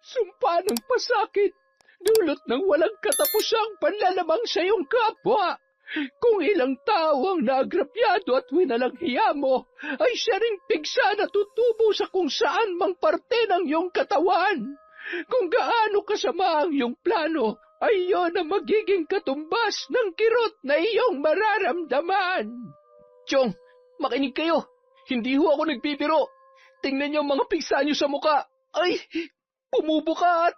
sumpa ng pasakit, dulot ng walang katapusang panlalamang sa iyong kapwa. Kung ilang tao ang naagrabyado at winalang hiya mo, ay siya ring pigsa na tutubo sa kung saan mang parte ng iyong katawan. Kung gaano kasama ang iyong plano, ay iyon ang magiging katumbas ng kirot na iyong mararamdaman. Chong, makinig kayo. Hindi ho ako nagbibiro. Tingnan niyo ang mga pigsa niyo sa muka. Ay, pumubuka at...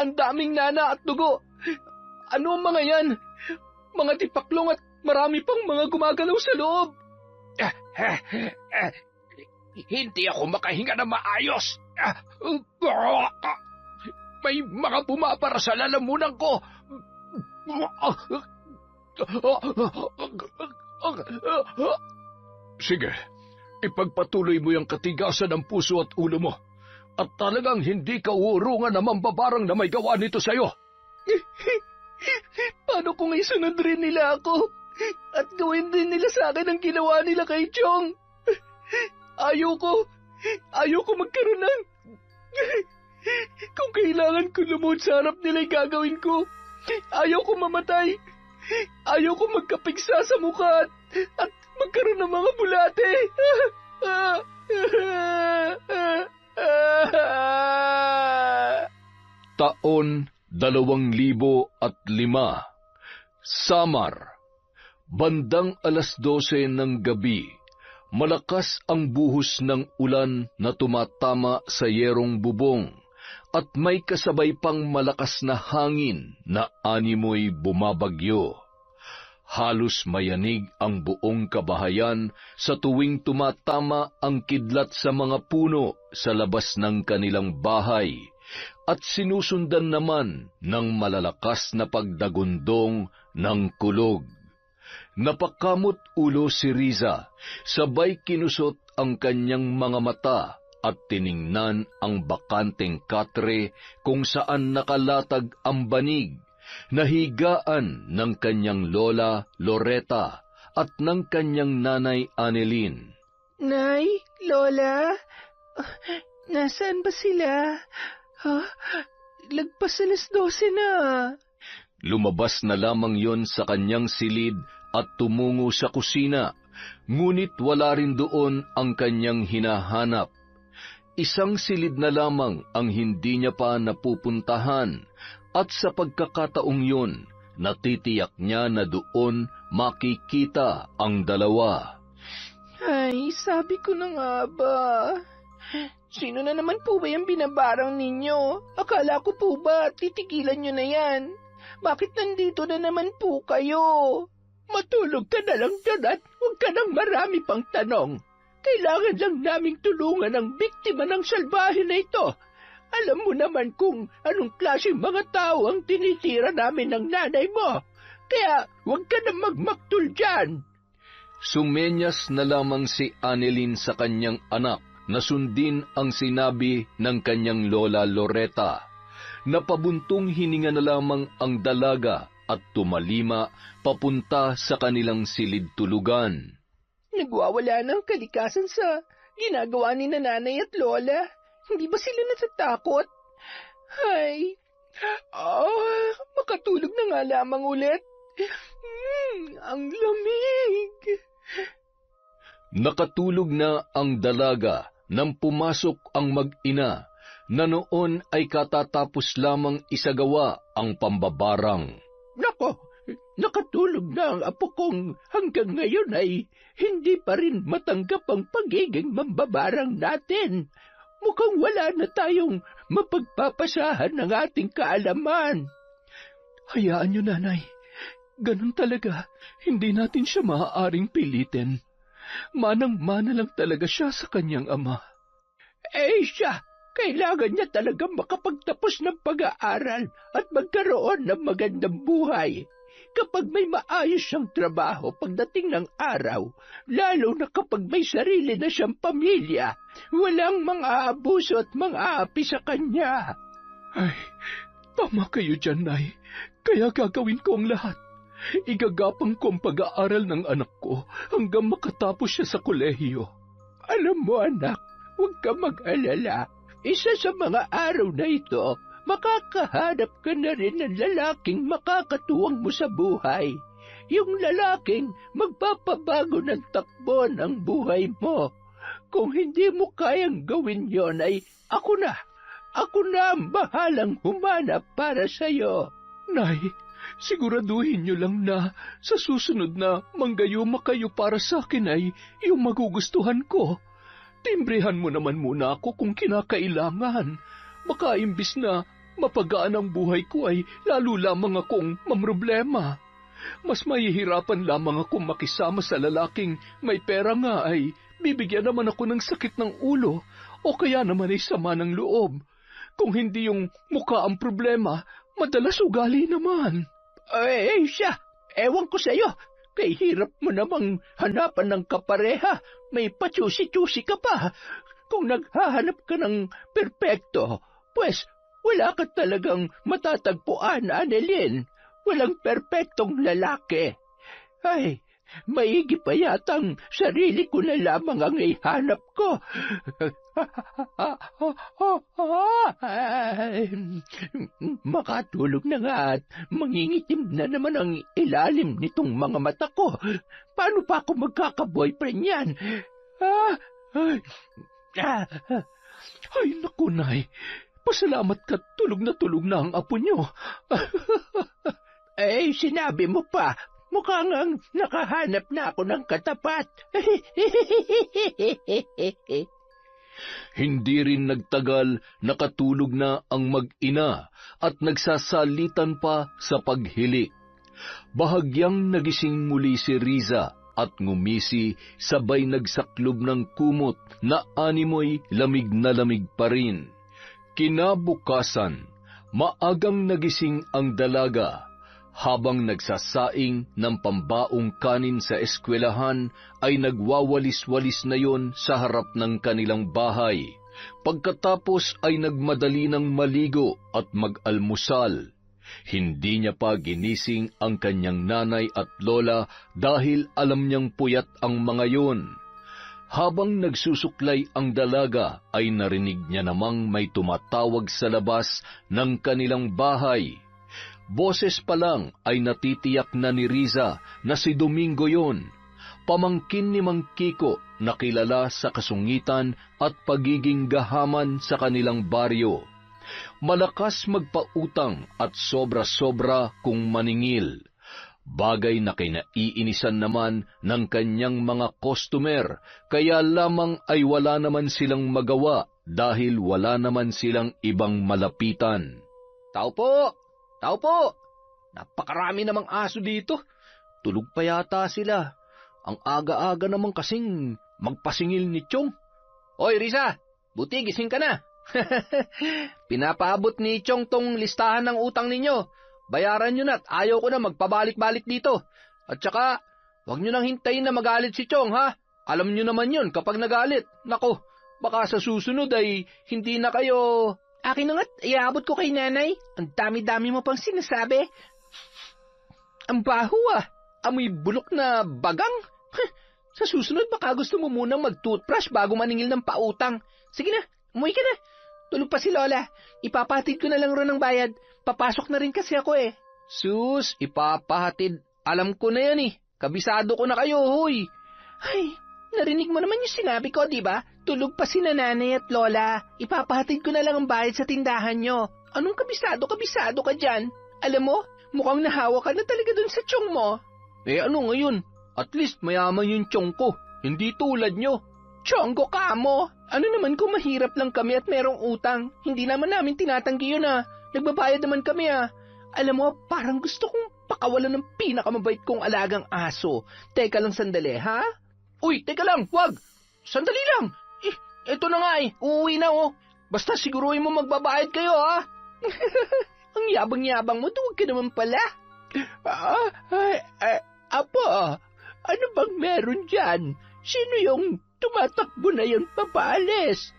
ang daming nana at dugo. Ano ang mga yan? Mga tipaklong at marami pang mga gumagalaw sa loob. Hindi ako makahinga na maayos. May mga bumabara sa lalamunan ko. Sige, ipagpatuloy mo yung katigasan ng puso at ulo mo. At talagang hindi ka uurungan na mambabarang na may gawa nito sa'yo. Paano kung isunod rin nila ako? At gawin din nila sa akin ang ginawa nila kay Chong? Ayoko magkaroon ng... Kung kailangan ko lumuhod sa harap nila, gagawin ko. Ayoko mamatay. Ayoko magkapigsa sa mukha at magkaroon ng mga bulate. Taon 2005, Samar. Bandang 12:00 ng gabi, malakas ang buhos ng ulan na tumatama sa yerong bubong at may kasabay pang malakas na hangin na animoy bumabagyo. Halos mayanig ang buong kabahayan sa tuwing tumatama ang kidlat sa mga puno sa labas ng kanilang bahay at sinusundan naman ng malalakas na pagdagundong ng kulog. Napakamot ulo si Riza, sabay kinusot ang kanyang mga mata at tiningnan ang bakanteng katre kung saan nakalatag ang banig, nahigaan ng kanyang lola Loreta at ng kanyang nanay Annelyn. Nay, Lola, nasaan ba sila? Lagpas 12:00 na. Lumabas na lamang yon sa kanyang silid at tumungo sa kusina, ngunit wala rin doon ang kanyang hinahanap. Isang silid na lamang ang hindi niya pa napupuntahan, at sa pagkakataong yun, natitiyak niya na doon makikita ang dalawa. Ay, sabi ko na nga ba. Sino na naman po ba yung binabarang ninyo? Akala ko po ba titigilan nyo na yan? Bakit nandito na naman po kayo? Matulog ka na lang dyan at huwag ka nang marami pang tanong. Kailangan lang naming tulungan ang biktima ng salbahe na ito. Alam mo naman kung anong klaseng mga tao ang tinitira namin ng nanay mo. Kaya huwag ka na magmaktul dyan. Sumenyas na lamang si Annelyn sa kanyang anak na sundin ang sinabi ng kanyang lola Loreta. Napabuntong hininga na lamang ang dalaga at tumalima papunta sa kanilang silid-tulugan. Nagwawala ng kalikasan sa ginagawa ni nanay at lola. Hindi ba sila natatakot? Ay, makatulog na nga lamang ulit. Ang lamig. Nakatulog na ang dalaga nang pumasok ang mag-ina na noon ay katatapos lamang isagawa ang pambabarang. Nako, nakatulog na ang apo kong hanggang ngayon ay hindi pa rin matanggap ang pagiging mambabarang natin. Mukhang wala na tayong mapagpapasahan ng ating kaalaman. Hayaan niyo, nanay. Ganun talaga, hindi natin siya maaaring pilitin. Manang-mana lang talaga siya sa kanyang ama. Siya, kailangan niya talaga makapagtapos ng pag-aaral at magkaroon ng magandang buhay. Kapag may maayos siyang trabaho pagdating ng araw, lalo na kapag may sarili na siyang pamilya, walang mang-aabuso at mang-aapi sa kanya. Ay, tama kayo dyan, Nay. Kaya gagawin ko ang lahat. Igagapang ko ang pag-aaral ng anak ko hanggang makatapos siya sa kolehiyo. Alam mo, anak, huwag ka mag-alala. isa sa mga araw na ito, makakahanap ka na rin ng lalaking makakatuwang mo sa buhay. Yung lalaking magpapabago ng takbo ng buhay mo. Kung hindi mo kayang gawin yon ay ako na ang bahalang humanap para sa'yo. Nay, siguraduhin niyo lang na sa susunod na manggayuma kayo para sa akin ay yung magugustuhan ko. Timbrehan mo naman muna ako kung kinakailangan. Baka imbis na mapagaan ang buhay ko ay lalo lamang akong mamroblema. Mas mahihirapan lamang akong makisama sa lalaking may pera nga ay bibigyan naman ako ng sakit ng ulo o kaya naman ay sama ng loob. Kung hindi yung mukha ang problema, madalas ugali naman. Siya, ewan ko sa'yo. Kay hirap mo namang hanapan ng kapareha. May pachusi-chusi ka pa. Kung naghahanap ka ng perpekto, pues wala ka talagang matatagpuan, Annalyn. Walang perpektong lalaki. Ay, maigi pa yatang sarili ko na lamang ang ihanap ko. Makatulog na nga at mangingitim na naman ang ilalim nitong mga mata ko. Paano pa ako magkaka-boyfriend yan? Ay, naku, Nay. Pasalamat ka, tulog na ang apo niyo. Sinabi mo pa. Mukhang ang nakahanap na ako ng katapat. Hindi rin nagtagal, nakatulog na ang mag-ina at nagsasalitan pa sa paghilik. Bahagyang nagising muli si Riza at ngumisi sabay nagsaklob ng kumot na animoy lamig na lamig pa rin. Kinabukasan, maagang nagising ang dalaga. Habang nagsasaing ng pambaong kanin sa eskwelahan, ay nagwawalis-walis na yon sa harap ng kanilang bahay. Pagkatapos ay nagmadali ng maligo at mag-almusal. Hindi niya pa ginising ang kanyang nanay at lola dahil alam niyang puyat ang mga yon. Habang nagsusuklay ang dalaga, ay narinig niya namang may tumatawag sa labas ng kanilang bahay. Boses pa lang ay natitiyak na ni Riza na si Domingo yon, pamangkin ni Mang Kiko na kilala sa kasungitan at pagiging gahaman sa kanilang baryo. Malakas magpautang at sobra-sobra kung maningil. Bagay na kinaiinisan naman ng kanyang mga customer, kaya lamang ay wala naman silang magawa dahil wala naman silang ibang malapitan. Tao po! Tao po! Napakarami namang aso dito. Tulog pa yata sila. Ang aga-aga naman kasing magpasingil ni Chong. Hoy, Risa! Buti gising ka na. Pinapaabot ni Chong tong listahan ng utang ninyo. Bayaran nyo na at ayaw ko na magpabalik-balik dito. At saka, huwag nyo nang hintayin na magalit si Chong, ha? Alam nyo naman yun kapag nagalit. Nako, baka sa susunod ay hindi na kayo... Akin na nga't iabot ko kay nanay. Ang dami-dami mo pang sinasabi. Ang baho Amoy bulok na bagang. Sa susunod baka gusto mo munang mag-toothbrush bago maningil ng pautang. Sige na, umuwi ka na. Tulog pa si Lola. Ipapahatid ko na lang ron ng bayad. Papasok na rin kasi ako eh. Sus, ipapahatid. Alam ko na yan eh. Kabisado ko na kayo, huy. Ay, narinig mo naman yung sinabi ko, di ba? Tulog pa si nanay at lola. Ipapahatid ko na lang ang bayad sa tindahan nyo. Anong kabisado ka dyan? Alam mo, mukhang nahawa ka na talaga dun sa tiyong mo. Ano ngayon? At least mayaman yung tiyong ko. Hindi tulad nyo. Tiyonggo ka mo. Ano naman kung mahirap lang kami at merong utang? Hindi naman namin tinatanggi yun Nagbabayad naman kami Alam mo, parang gusto kong pakawalan ng pinakamabait kong alagang aso. Teka lang sandali, ha? Uy, teka lang, wag! Sandali lang! Eto na nga uuwi na Basta siguruhin mo magbabayad kayo, ha? Ang yabang-yabang mo, tuwag ka naman pala. Apo, ano bang meron dyan? Sino yung tumatakbo na yun papaalis?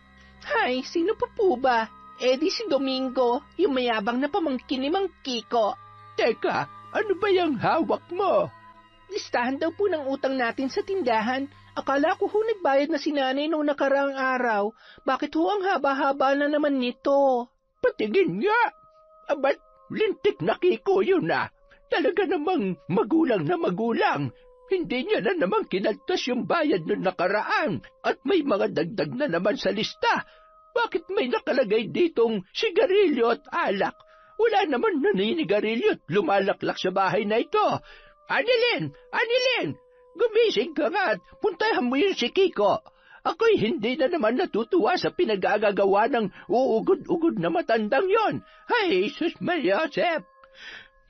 Hay, sino pa po ba? Di si Domingo, yung mayabang na pamangkin ni Mang Kiko. Teka, ano ba yung hawak mo? Listahan daw po ng utang natin sa tindahan. Akala ko ho nagbayad na si nanay nung nakaraang araw. Bakit ho ang haba-haba na naman nito? Patingin nga. Abat, lintik na Kiko yun na. Talaga namang magulang na magulang. Hindi niya na naman kinaltas yung bayad nung nakaraan at may mga dagdag na naman sa lista. Bakit may nakalagay ditong sigarilyo at alak? Wala naman naninigarilyo at lumalaklak sa bahay na ito. Anilin! Anilin! Gumising ka nga at puntahan mo yun si Kiko. Ako'y hindi na naman natutuwa sa pinag-agagawa ng uugod-ugod na matandang yon. Ay, Jesus Maria Joseph!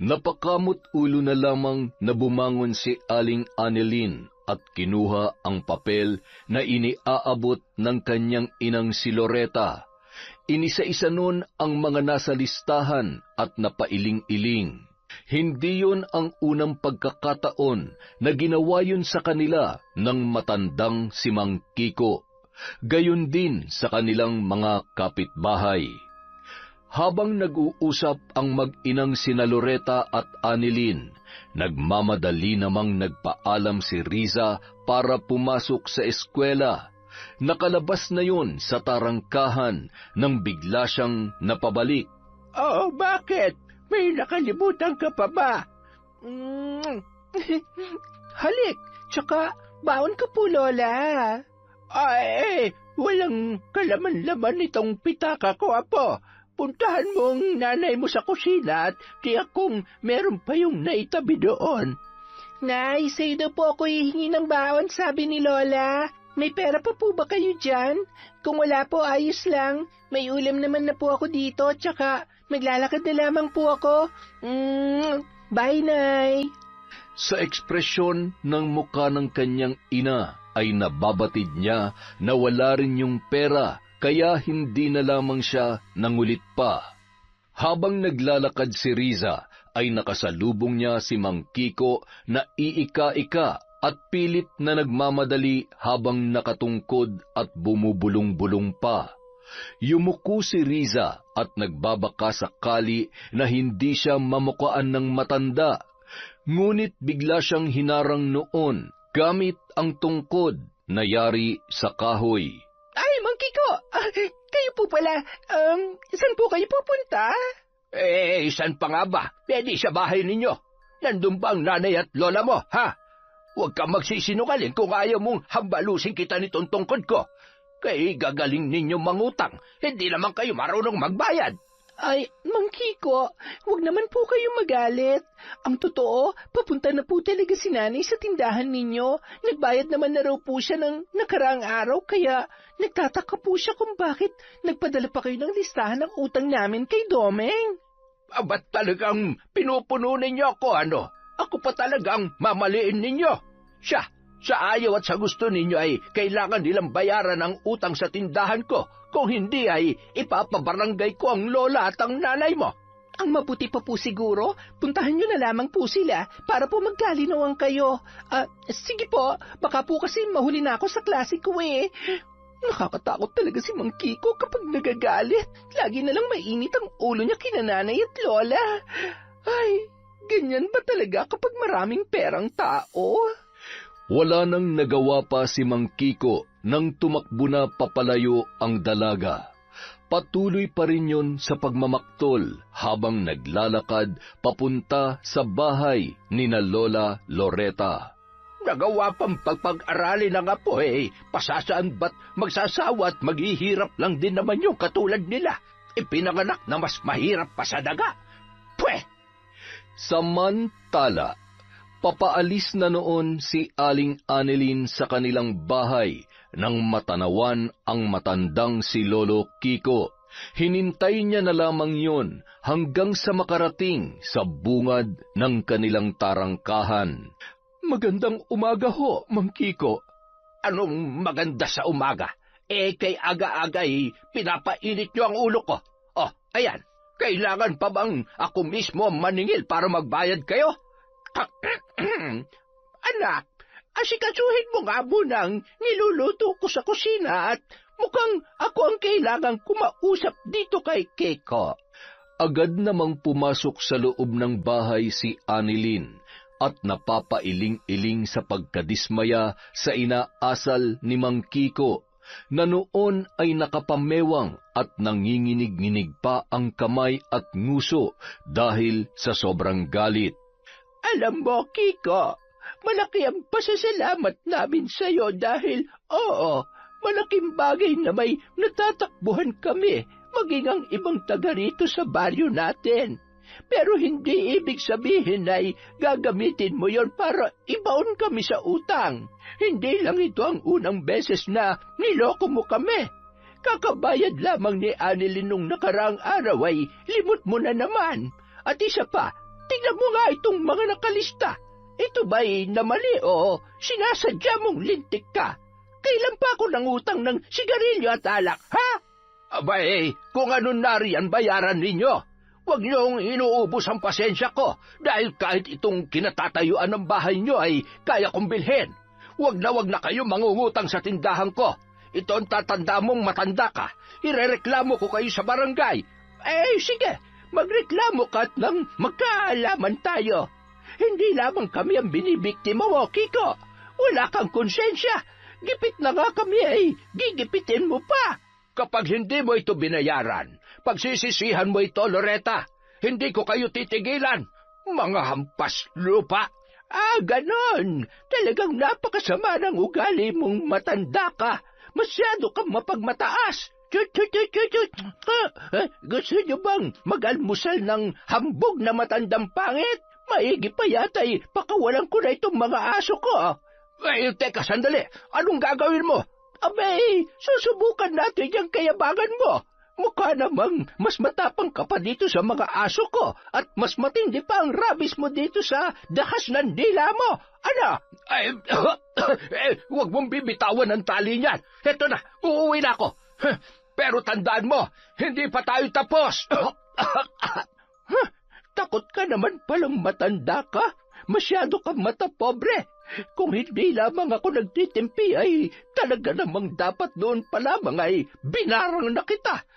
Napakamot ulo na lamang na bumangon si Aling Annelyn at kinuha ang papel na iniaabot ng kanyang inang si Loretta. Inisa-isa nun ang mga nasa listahan at napailing-iling. Hindi yun ang unang pagkakataon na ginawa yun sa kanila ng matandang si Mang Kiko. Gayon din sa kanilang mga kapitbahay. Habang nag-uusap ang mag-inang sina Loretta at Annelyn, nagmamadali namang nagpaalam si Riza para pumasok sa eskwela. Nakalabas na yun sa tarangkahan nang bigla siyang napabalik. Oh, bakit? May nakalimutan ka pa ba? Halik, tsaka baon ka po, Lola. Ay, walang kalaman-laman itong pitaka ko, Apo. Puntahan mo ang nanay mo sa kusina at tiyak kung meron pa yung naitabi doon. Nay, sa'yo daw po ako hihingi ng baon, sabi ni Lola. May pera pa po ba kayo dyan? Kung wala po, ayos lang. May ulam naman na po ako dito, tsaka maglalakad na lamang po ako. Bye, Nay. Sa ekspresyon ng muka ng kanyang ina ay nababatid niya na wala rin yung pera, kaya hindi na lamang siya nangulit pa. Habang naglalakad si Riza, ay nakasalubong niya si Mang Kiko na iika-ika at pilit na nagmamadali habang nakatungkod at bumubulong-bulong pa. Yumuko si Riza at nagbabaka sakali na hindi siya mamukaan ng matanda. Ngunit bigla siyang hinarang noon gamit ang tungkod na yari sa kahoy. Ay, Mang Kiko! Kayo po pala. Saan po kayo pupunta? Saan pa nga ba? Pwede sa bahay ninyo. Nandun ba ang nanay at lola mo, ha? Huwag kang magsisinungaling kung ayaw mong hambalusin kita nitong tungkod ko. Kaya gagaling ninyo mangutang. Hindi naman kayo marunong magbayad. Ay, Mang Kiko, huwag naman po kayo magalit. Ang totoo, papunta na po talaga si nanay sa tindahan ninyo. Nagbayad naman na raw po siya ng nakaraang araw, kaya nagtataka po siya kung bakit nagpadala pa kayo ng listahan ng utang namin kay Domeng. Ba't talagang pinupuno ninyo ako, ano? Ako pa talagang mamaliin ninyo. Siya, sa ayaw at sa gusto ninyo ay kailangan nilang bayaran ang utang sa tindahan ko. Kung hindi ay ipapabarangay ko ang lola at ang nanay mo. Ang mabuti pa po siguro, puntahan nyo na lamang po sila para po magkalinawan kayo. Sige po, baka po kasi mahuli na ako sa klase ko eh. Nakakatakot talaga si Mang Kiko kapag nagagalit. Lagi na lang mainit ang ulo niya kina nanay at lola. Ay, ganyan ba talaga kapag maraming perang tao? Wala nang nagawa pa si Mang Kiko nang tumakbo na papalayo ang dalaga. Patuloy pa rin yun sa pagmamaktol habang naglalakad papunta sa bahay ni na Lola Loretta. Nagawa pang pagpag-aralin ng apo pasasaan ba't magsasawa at maghihirap lang din naman yung katulad nila. Ipinanganak na mas mahirap pa sa daga. Pweh! Samantala, papaalis na noon si Aling Annelyn sa kanilang bahay nang matanawan ang matandang si Lolo Kiko. Hinintay niya na lamang yun hanggang sa makarating sa bungad ng kanilang tarangkahan. Magandang umaga ho, Mang Kiko. Anong maganda sa umaga? Kay aga-agay pinapainit niyo ang ulo ko. Oh, ayan. Kailangan pa bang ako mismo maningil para magbayad kayo? Anak, asikasuhin mo nga munang niluluto ko sa kusina at mukhang ako ang kailangang kumausap dito kay Kiko. Agad namang pumasok sa loob ng bahay si Annelyn at napapailing-iling sa pagkadismaya sa inaasal ni Mang Kiko, na noon ay nakapamewang at nanginginig-nginig pa ang kamay at nguso dahil sa sobrang galit. Alam mo, Kiko, malaki ang pasasalamat namin sa iyo dahil, malaking bagay na may natatakbuhan kami, maging ang ibang taga rito sa baryo natin. Pero hindi ibig sabihin ay gagamitin mo yon para ibaon kami sa utang. Hindi lang ito ang unang beses na niloko mo kami. Kakabayad lamang ni Annalyn nung nakaraang araw ay limot mo na naman. At isa pa, tingnan mo nga itong mga nakalista. Ito ba'y namali o sinasadya mong lintik ka? Kailan pa ako nangutang ng sigarilyo at alak, ha? Abay, kung ano na riyan bayaran ninyo. Huwag niyong inuubos ang pasensya ko dahil kahit itong kinatatayuan ng bahay niyo ay kaya kong bilhin. Huwag na kayo mangungutang sa tindahan ko. Ito ang tatanda mong matanda ka. Irereklamo ko kayo sa barangay. Sige, magreklamo ka at nang magkaalaman tayo. Hindi lamang kami ang binibiktima mo, Kiko. Wala kang konsensya. Gipit na nga kami ay gigipitin mo pa. Kapag hindi mo ito binayaran, pagsisisihan mo ito, Loretta. Hindi ko kayo titigilan. Mga hampas lupa. Ganon. Talagang napakasama ng ugali mong matanda ka. Masyado kang mapagmataas. Gusto niyo bang mag-almusal ng hambog na matandang pangit? Maigi pa yata'y pakawalan ko na itong mga aso ko. Teka, sandali. Anong gagawin mo? Abay, susubukan natin yung kayabangan mo. Mukha namang mas matapang ka pa dito sa mga aso ko at mas matindi pa ang rabis mo dito sa dahas ng dila mo. Ano? Huwag mong bibitawan ang tali niyan. Eto na, uuwi na ako. Pero tandaan mo, hindi pa tayo tapos. Takot ka naman palang matanda ka. Masyado kang matapobre. Kung hindi lamang ako nagtitimpi ay talaga namang dapat noon pa lamang ay binarang na kita.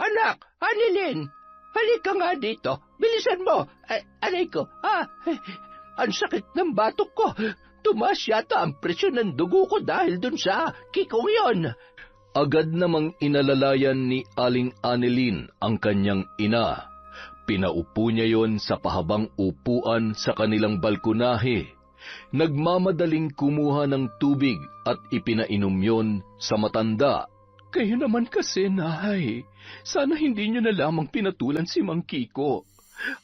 Anak, Annalyn, halika nga dito. Bilisan mo. Aray ko, ang sakit ng batok ko. Tumaas yata ang presyon ng dugo ko dahil dun sa kikong yon. Agad namang inalalayan ni Aling Annalyn ang kanyang ina. Pinaupo niya yon sa pahabang upuan sa kanilang balkonahe. Nagmamadaling kumuha ng tubig at ipinainom yon sa matanda. Kayo naman kasi, Nay. Sana hindi niyo na lamang pinatulan si Mang Kiko.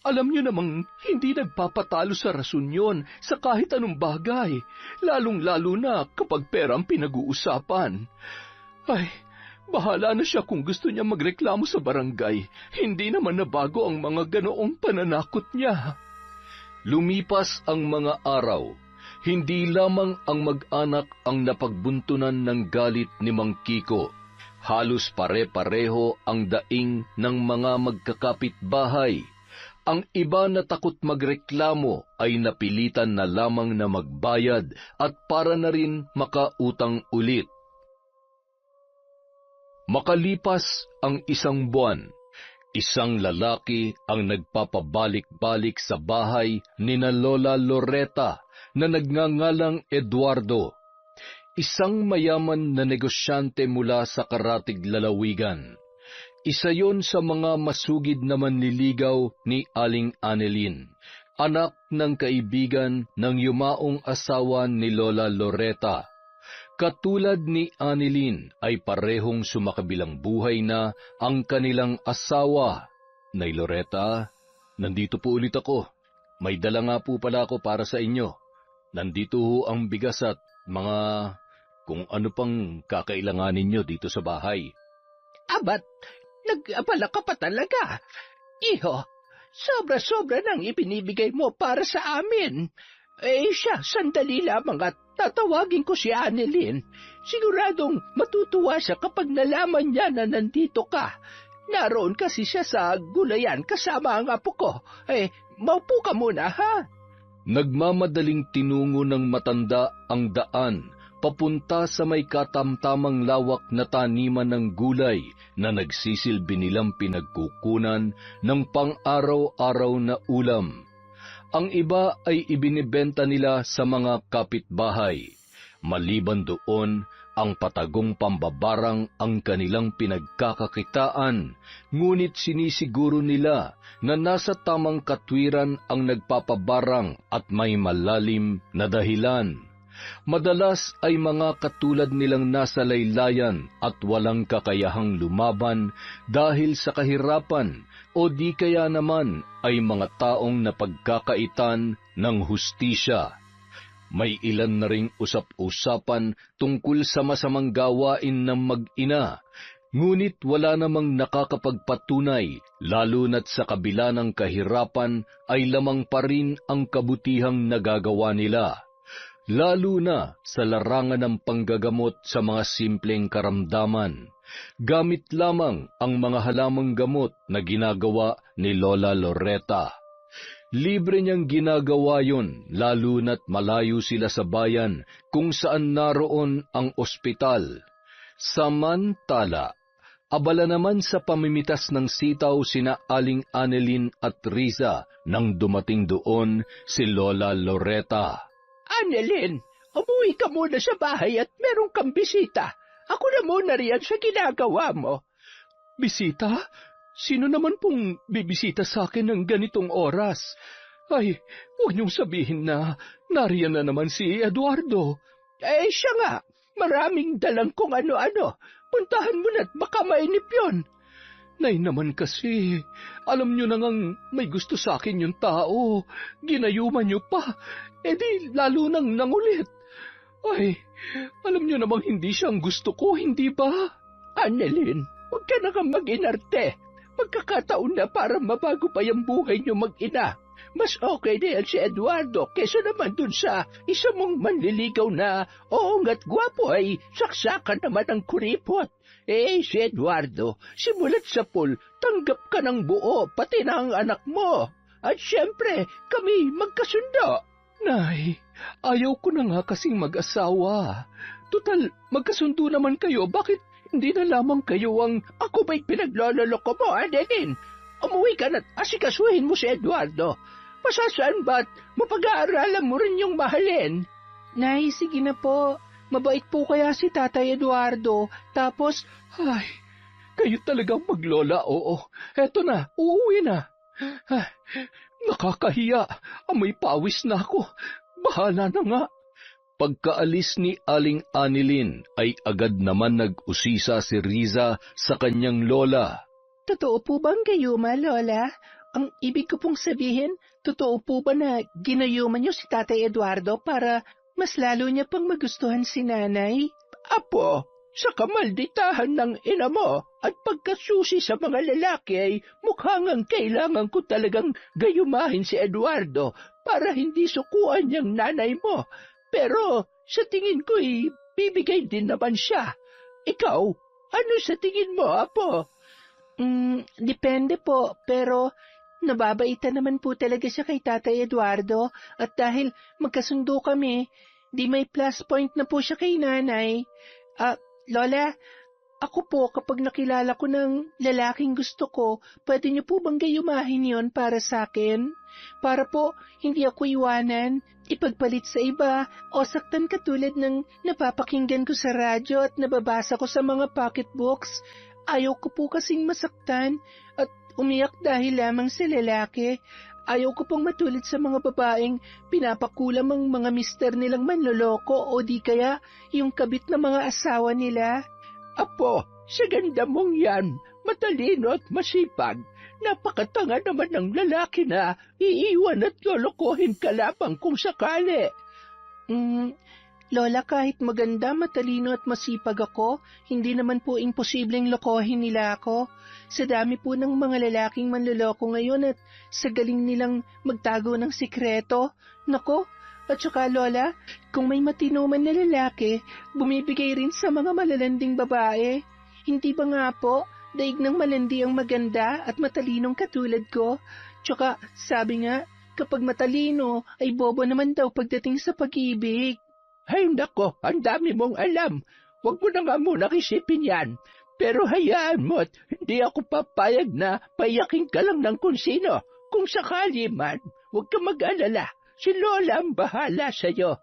Alam niyo namang hindi nagpapatalo sa rason yon sa kahit anong bagay, lalong-lalo na kapag pera ang pinag-uusapan. Bahala na siya kung gusto niya magreklamo sa barangay. Hindi naman nabago ang mga ganoong pananakot niya. Lumipas ang mga araw. Hindi lamang ang mag-anak ang napagbuntunan ng galit ni Mang Kiko. Halos pare-pareho ang daing ng mga magkakapitbahay. Ang iba na takot magreklamo ay napilitan na lamang na magbayad at para na rin makautang ulit. Makalipas ang isang buwan, isang lalaki ang nagpapabalik-balik sa bahay ni na Lola Loretta na nagngangalang Eduardo, isang mayaman na negosyante mula sa Karatig Lalawigan. Isa yon sa mga masugid na manliligaw ni Aling Annalyn, anak ng kaibigan ng yumaong asawa ni Lola Loretta. Katulad ni Annalyn ay parehong sumakabilang buhay na ang kanilang asawa. Nay Loretta, nandito po ulit ako. May dala nga po pala ako para sa inyo. Nandito ho ang bigas at mga kung ano pang kakailanganin nyo dito sa bahay. Abat, nag-abala ka pa talaga. Iho, sobra-sobra nang ibinibigay mo para sa amin. Sandali lamang at tatawagin ko si Annalyn. Siguradong matutuwa siya kapag nalaman niya na nandito ka. Naroon kasi siya sa gulayan kasama ang apo ko. Maupo ka muna, ha? Nagmamadaling tinungo ng matanda ang daan papunta sa may katamtamang lawak na taniman ng gulay na nagsisilbi nilang pinagkukunan ng pang-araw-araw na ulam. Ang iba ay ibinibenta nila sa mga kapitbahay. Maliban doon, ang patagong pambabarang ang kanilang pinagkakakitaan, ngunit sinisiguro nila na nasa tamang katwiran ang nagpapabarang at may malalim na dahilan. Madalas ay mga katulad nilang nasa laylayan at walang kakayahang lumaban dahil sa kahirapan, o di kaya naman ay mga taong napagkakaitan ng hustisya. May ilan na ring usap-usapan tungkol sa masamang gawain ng mag-ina, ngunit wala namang nakakapagpatunay, lalo na't sa kabila ng kahirapan ay lamang pa rin ang kabutihang nagagawa nila, lalo na sa larangan ng panggagamot sa mga simpleng karamdaman. Gamit lamang ang mga halamang gamot na ginagawa ni Lola Loretta. Libre niyang ginagawa yon, lalo na't malayo sila sa bayan kung saan naroon ang ospital. Samantala, abala naman sa pamimitas ng sitaw sina Aling Annelyn at Riza nang dumating doon si Lola Loretta. Annelyn, umuwi ka muna sa bahay at meron kang bisita. Ako na muna riyan sa ginagawa mo. Bisita? Sino naman pong bibisita sa akin ng ganitong oras? Ay, huwag niyong sabihin na nariyan na naman si Eduardo. Siya nga. Maraming dalang kung ano-ano. Puntahan mo na't baka mainip yun. Nay naman kasi, alam niyo na ngang may gusto sa akin yung tao. Ginayuman niyo pa, di lalo nang nangulit. Ay, alam niyo namang hindi siyang gusto ko, hindi ba? Annelyn, huwag ka na kang mag-inarte. Magkakataon na para mabago pa yung buhay niyo mag-ina. Mas okay na yan si Eduardo kesa naman dun sa isa mong manliligaw na nga't gwapo ay saksakan naman ang kuripot. Si Eduardo, simulat sa pool, tanggap ka ng buo, pati na ang anak mo. At syempre, kami magkasundo. Nay, ayaw ko na nga kasing mag-asawa. Tutal, magkasundo naman kayo, bakit hindi na lamang kayo ang... Ako ba'y pinaglololoko mo, Annelyn? Umuwi ka na't asikasuhin mo si Eduardo. Masasaan ba't mapag-aaralan mo rin yung mahalin? Nay, sige na po. Mabait po kaya si Tatay Eduardo. Tapos, ay, kayo talagang maglola, oo. Eto na, uuwi na. Ay, nakakahiya. Amoy pawis na ako. Bahala na nga. Pagkaalis ni Aling Annelyn ay agad naman nag-usisa si Riza sa kanyang lola. Totoo po bang gayuma, Lola? Ang ibig ko pong sabihin, totoo po ba na ginayuman niyo si Tatay Eduardo para mas lalo niya pang magustuhan si Nanay? Apo, sa kamalditahan ng ina mo at pagkasusi sa mga lalaki ay mukhang ang kailangan ko talagang gayumahin si Eduardo para hindi sukuan niyang nanay mo. Pero sa tingin ko bibigay din naman siya. Ikaw, ano sa tingin mo, Apo? Depende po, pero nababaitan naman po talaga siya kay Tatay Eduardo at dahil magkasundo kami, di may plus point na po siya kay Nanay. Lola, ako po kapag nakilala ko ng lalaking gusto ko, pwede niyo po bang gayumahin yon para sa akin? Para po hindi ako iwanan, ipagpalit sa iba o saktan katulad ng napapakinggan ko sa radyo at nababasa ko sa mga pocketbooks. Ayaw ko po kasing masaktan at umiyak dahil lamang sa lalaki. Ayaw ko pong matulad sa mga babaeng pinapakulam ang mga mister nilang manloloko o di kaya yung kabit na mga asawa nila. Apo, sa ganda mong yan, matalino at masipag. Napakatanga naman ng lalaki na iiwan at lolokohin ka lamang kung sakali. Lola, kahit maganda, matalino at masipag ako, hindi naman po imposibleng lokohin nila ako. Sa dami po ng mga lalaking manloloko ngayon at sa galing nilang magtago ng sikreto. Nako, at saka Lola, kung may matino man na lalaki, bumibigay rin sa mga malalanding babae. Hindi ba nga po, daig ng malandi ang maganda at matalinong katulad ko? Tsaka sabi nga, kapag matalino ay bobo naman daw pagdating sa pag-ibig. Ay nako, ang dami mong alam. Huwag mo na nga muna isipin yan. Pero hayaan mo at hindi ako papayag na payakin ka lang ng kung sino. Kung sakali man, huwag ka mag-alala. Si Lola ang bahala sa'yo.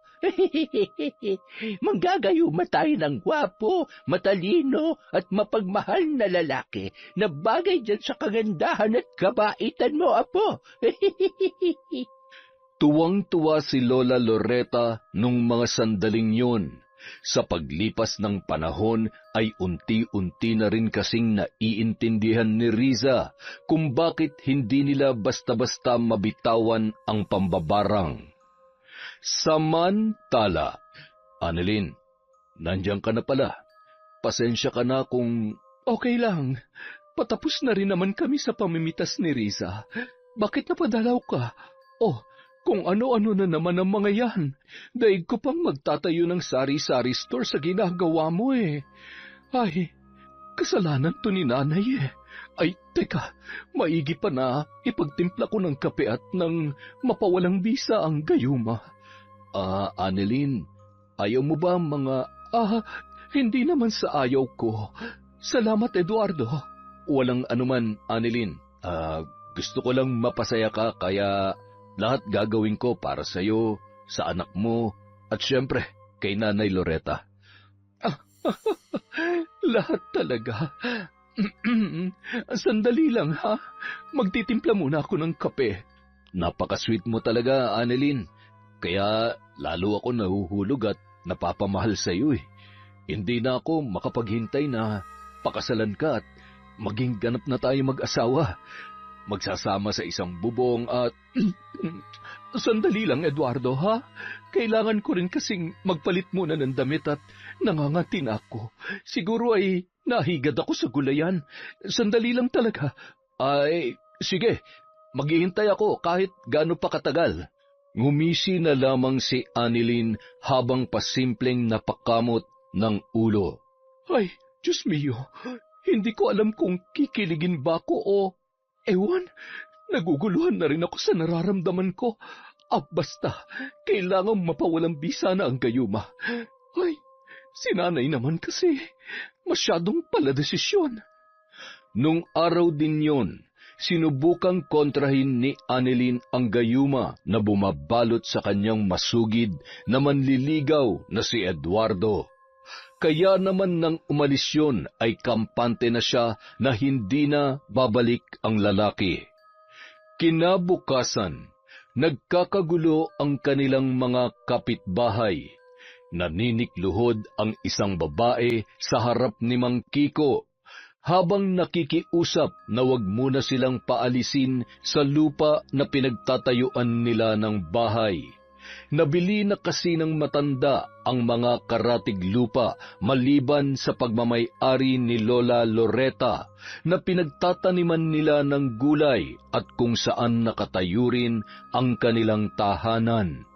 Manggagayuma tayo ng gwapo, matalino at mapagmahal na lalaki na bagay dyan sa kagandahan at kabaitan mo, apo. Tuwang-tuwa si Lola Loretta nung mga sandaling yun. Sa paglipas ng panahon ay unti-unti na rin kasing naiintindihan ni Riza kung bakit hindi nila basta-basta mabitawan ang pambabarang. Samantala, Annalyn, nandiyan ka na pala. Pasensya ka na kung... Okay lang. Patapos na rin naman kami sa pamimitas ni Riza. Bakit napadalaw ka? Oh, kung ano-ano na naman ang mga yan. Daig ko pang magtatayo ng sari-sari store sa ginagawa mo eh. Ay, kasalanan to ni nanay eh. Ay, teka, maigi pa na ipagtimpla ko ng kape at nang mapawalang bisa ang gayuma. Annalyn, ayaw mo ba mga... Hindi naman sa ayaw ko. Salamat, Eduardo. Walang anuman, Annalyn. Gusto ko lang mapasaya ka kaya lahat gagawin ko para sa'yo, sa anak mo, at syempre, kay Nanay Loretta. Lahat talaga. Sandali lang, ha? Magtitimpla muna ako ng kape. Napaka-sweet mo talaga, Annalyn. Kaya lalo ako nahuhulog at napapamahal sa'yo eh. Hindi na ako makapaghintay na pakasalan ka at maging ganap na tayo mag-asawa. Magsasama sa isang bubong at... Sandali lang, Eduardo, ha? Kailangan ko rin kasing magpalit muna ng damit at nangangati na ako. Siguro ay nahigad ako sa gulayan. Sandali lang talaga. Ay, sige. Maghihintay ako kahit gaano pa katagal. Ngumisi na lamang si Annalyn habang pasimpleng napakamot ng ulo. Ay, Diyos mio, hindi ko alam kung kikiligin ba ako o... Ewan, naguguluhan na rin ako sa nararamdaman ko. Basta, kailangang mapawalang bisa na ang gayuma. Ay, si nanay naman kasi, masyadong paladesisyon. Nung araw din yon, sinubukang kontrahin ni Annalyn ang gayuma na bumabalot sa kanyang masugid na manliligaw na si Eduardo. Kaya naman nang umalis yun ay kampante na siya na hindi na babalik ang lalaki. Kinabukasan, nagkakagulo ang kanilang mga kapitbahay. Naninikluhod ang isang babae sa harap ni Mang Kiko habang nakikiusap na wag muna silang paalisin sa lupa na pinagtatayuan nila ng bahay. Nabili na kasi ng matanda ang mga karatig lupa maliban sa pagmamay-ari ni Lola Loretta na pinagtataniman nila ng gulay at kung saan nakatayo rin ang kanilang tahanan.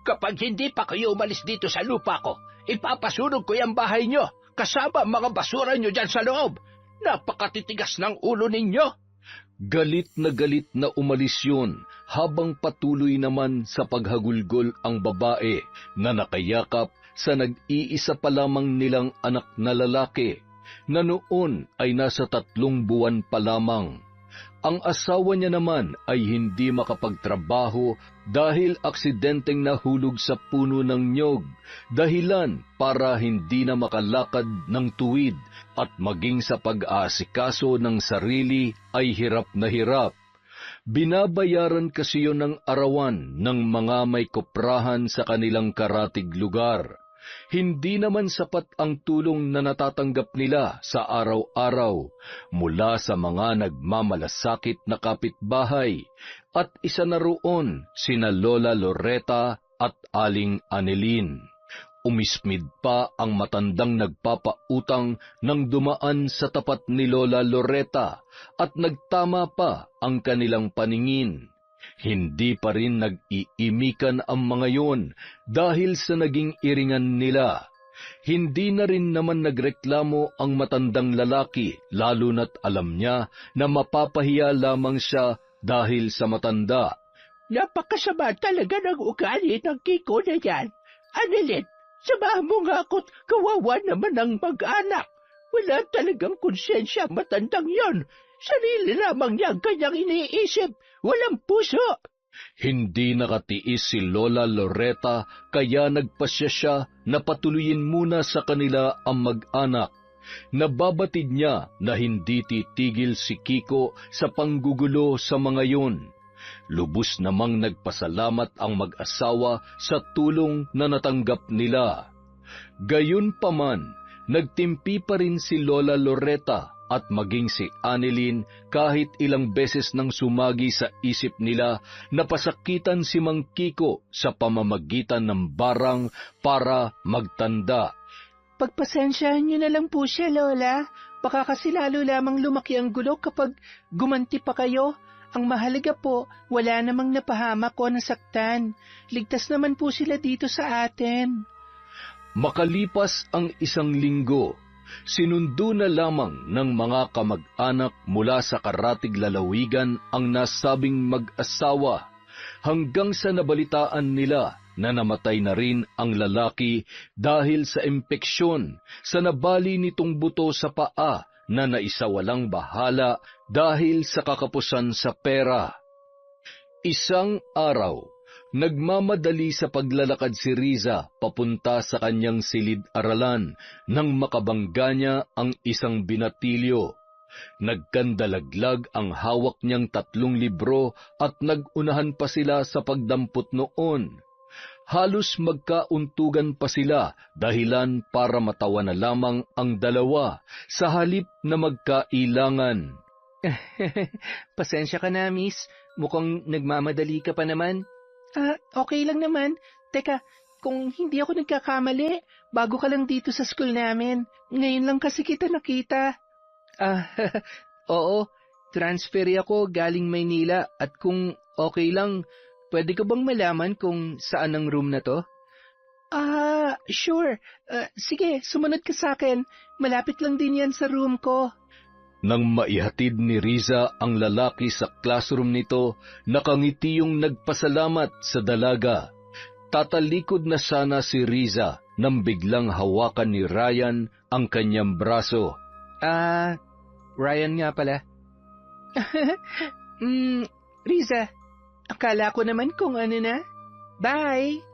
Kapag hindi pa kayo umalis dito sa lupa ko, ipapasunog ko yung bahay nyo kasama mga basura nyo dyan sa loob. Napakatitigas ng ulo ninyo. Galit na umalis yun habang patuloy naman sa paghagulgol ang babae na nakayakap sa nag-iisa pa lamang nilang anak na lalaki na noon ay nasa 3 buwan pa lamang. Ang asawa niya naman ay hindi makapagtrabaho dahil aksidenteng nahulog sa puno ng niyog, dahilan para hindi na makalakad ng tuwid at maging sa pag-aasikaso ng sarili ay hirap na hirap. Binabayaran kasi yun ng arawan ng mga may koprahan sa kanilang karatig lugar. Hindi naman sapat ang tulong na natatanggap nila sa araw-araw mula sa mga nagmamalasakit na kapitbahay at isa na roon sina Lola Loretta at Aling Annalyn. Umismid pa ang matandang nagpapautang nang dumaan sa tapat ni Lola Loretta at nagtama pa ang kanilang paningin. Hindi pa rin nag-iimikan ang mga yon dahil sa naging iringan nila. Hindi na rin naman nagreklamo ang matandang lalaki lalo na't alam niya na mapapahiya lamang siya dahil sa matanda. Napakasama talaga ng ugali ng Kiko na yan. Annalyn, samahan mo nga ako't kawawa naman ang mag-anak. Wala talagang konsensya matandang yon. Sarili lamang niya ang kanyang iniisip. Walang puso. Hindi nakatiis si Lola Loretta kaya nagpasya siya na patuloyin muna sa kanila ang mag-anak. Nababatid niya na hindi titigil si Kiko sa panggugulo sa mga yun. Lubos namang nagpasalamat ang mag-asawa sa tulong na natanggap nila. Gayunpaman, nagtimpi pa rin si Lola Loretta at maging si Annelyn kahit ilang beses nang sumagi sa isip nila na pasakitan si Mang Kiko sa pamamagitan ng barang para magtanda. Pagpasensyahan niyo na lang po siya, Lola. Baka kasi lalo lamang lumaki ang gulo kapag gumanti pa kayo. Ang mahalaga po, wala namang napahamak o nasaktan. Ligtas naman po sila dito sa atin. Makalipas ang isang linggo, sinundo na lamang ng mga kamag-anak mula sa karatig lalawigan ang nasabing mag-asawa hanggang sa nabalitaan nila na namatay na rin ang lalaki dahil sa impeksyon sa nabali nitong buto sa paa na naisawalang bahala dahil sa kakapusan sa pera. Isang araw, nagmamadali sa paglalakad si Riza papunta sa kanyang silid-aralan nang makabangga niya ang isang binatilyo. Nagkandalaglag ang hawak niyang 3 libro at nagunahan pa sila sa pagdampot noon. Halos magkauntugan pa sila dahilan para matawa na lamang ang dalawa sa halip na magkailangan. Pasensya ka na, miss. Mukhang nagmamadali ka pa naman. Okay lang naman. Teka, kung hindi ako nagkakamali, bago ka lang dito sa school namin. Ngayon lang kasi kita nakita. Oo, transfer ako galing Maynila at kung okay lang, pwede ko bang malaman kung saan ang room na to? Sure. Sige, sumunod ka sa akin. Malapit lang din yan sa room ko. Nang maihatid ni Riza ang lalaki sa classroom nito, nakangiti yung nagpasalamat sa dalaga. Tatalikod na sana si Riza nang biglang hawakan ni Ryan ang kanyang braso. Ryan nga pala. Riza, akala ko naman kung ano na. Bye!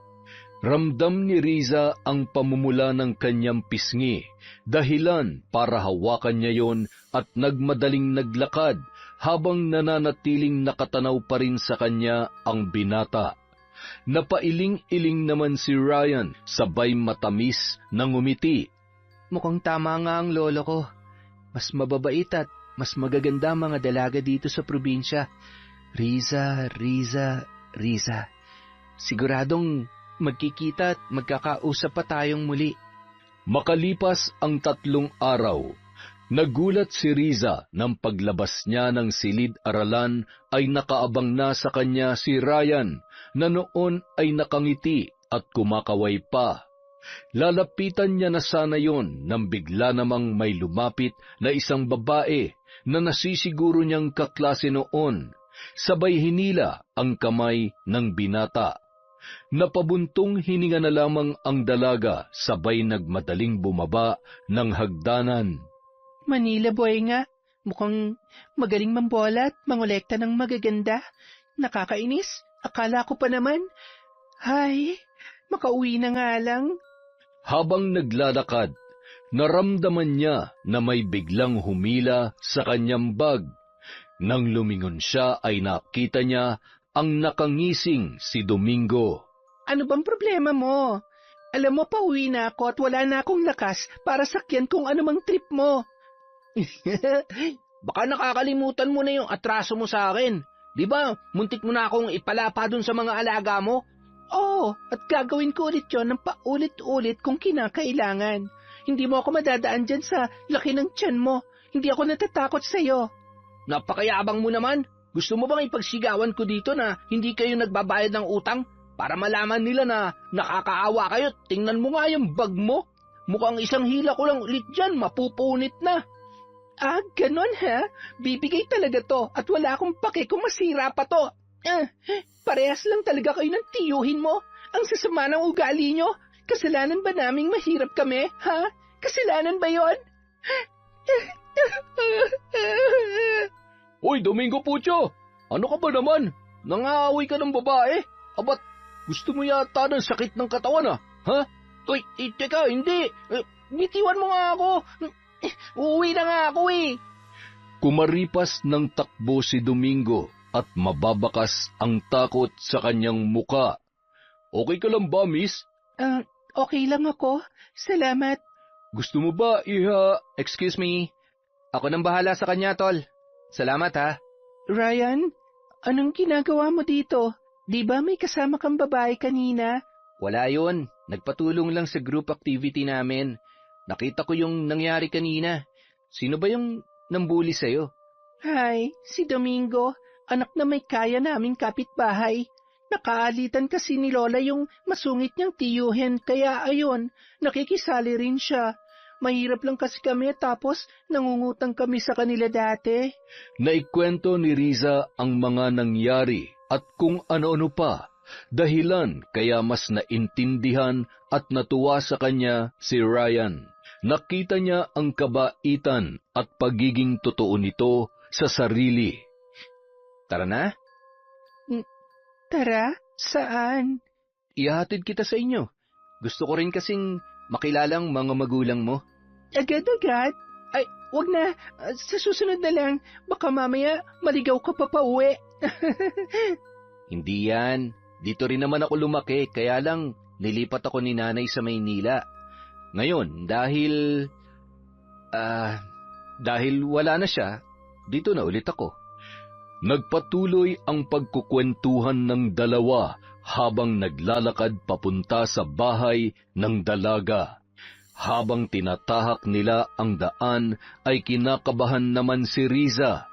Ramdam ni Riza ang pamumula ng kanyang pisngi, dahilan para hawakan niya yon at nagmadaling naglakad habang nananatiling nakatanaw pa rin sa kanya ang binata. Napailing-iling naman si Ryan, sabay matamis na ngumiti. Mukhang tama nga ang lolo ko. Mas mababait at mas magaganda mga dalaga dito sa probinsya. Riza, Riza, Riza. Siguradong magkikita at magkakausap pa tayong muli. Makalipas ang 3 araw, nagulat si Riza nang paglabas niya ng silid-aralan ay nakaabang na sa kanya si Ryan na noon ay nakangiti at kumakaway pa. Lalapitan niya na sana yon nang bigla namang may lumapit na isang babae na nasisiguro niyang kaklase noon. Sabay hinila ang kamay ng binata. Napabuntong hininga na lamang ang dalaga sabay nagmadaling bumaba ng hagdanan. Manila boy nga. Mukhang magaling mambola at mangolekta ng magaganda. Nakakainis. Akala ko pa naman. Hay, makauwi na nga lang. Habang naglalakad, naramdaman niya na may biglang humila sa kanyang bag. Nang lumingon siya ay nakita niya ang nakangising si Domingo. Ano bang problema mo? Alam mo, pauwi na ako at wala na akong lakas para sakyan kung anumang trip mo. Baka nakakalimutan mo na yung atraso mo sa akin. Di ba, muntik mo na akong ipalapa dun sa mga alaga mo? Oo, at gagawin ko ulit yun ng paulit-ulit kung kinakailangan. Hindi mo ako madadaan dyan sa laki ng tiyan mo. Hindi ako natatakot sa'yo. Napakayabang mo naman. Gusto mo bang ipagsigawan ko dito na hindi kayo nagbabayad ng utang? Para malaman nila na nakakaawa kayo. Tingnan mo nga yung bag mo. Mukhang isang hila ko lang ulit dyan, mapupunit na. Ganon ha? Bibigay talaga to at wala akong pake kung masira pa to. Parehas lang talaga kayo ng tiyuhin mo. Ang sasama ng ugali nyo. Kasalanan ba naming mahirap kami, ha? Kasalanan ba yon? Hoy, Domingo Pucho! Ano ka ba naman? Nangaaway ka ng babae? Abat, gusto mo yata ng sakit ng katawan, ha? Uy, teka, hindi. Bitiwan mo nga ako. Uuwi na nga ako eh. Kumaripas ng takbo si Domingo at mababakas ang takot sa kanyang muka. Okay ka lang ba, miss? Okay lang ako. Salamat. Gusto mo ba Excuse me. Ako nang bahala sa kanya, tol. Salamat, ha? Ryan, anong ginagawa mo dito? Di ba may kasama kang babae kanina? Wala yun. Nagpatulong lang sa group activity namin. Nakita ko yung nangyari kanina. Sino ba yung nambuli sa'yo? Hi, si Domingo. Anak na may kaya naming kapitbahay. Nakaalitan kasi ni Lola yung masungit niyang tiyuhin, kaya ayun, nakikisali rin siya. Mahirap lang kasi kami tapos nangungutang kami sa kanila dati. Naikwento ni Riza ang mga nangyari at kung ano-ano pa, dahilan kaya mas naintindihan at natuwa sa kanya si Ryan. Nakita niya ang kabaitan at pagiging totoo nito sa sarili. Tara na? Tara, saan? Ihahatid kita sa inyo. Gusto ko rin kasing makilalang mga magulang mo. Agad-agad? Ay, wag na. Sa susunod na lang. Baka mamaya maligaw ka pa pauwi. Hindi yan. Dito rin naman ako lumaki, kaya lang nilipat ako ni nanay sa Maynila. Ngayon, dahil wala na siya, dito na ulit ako. Nagpatuloy ang pagkukwentuhan ng dalawa habang naglalakad papunta sa bahay ng dalaga. Habang tinatahak nila ang daan ay kinakabahan naman si Riza.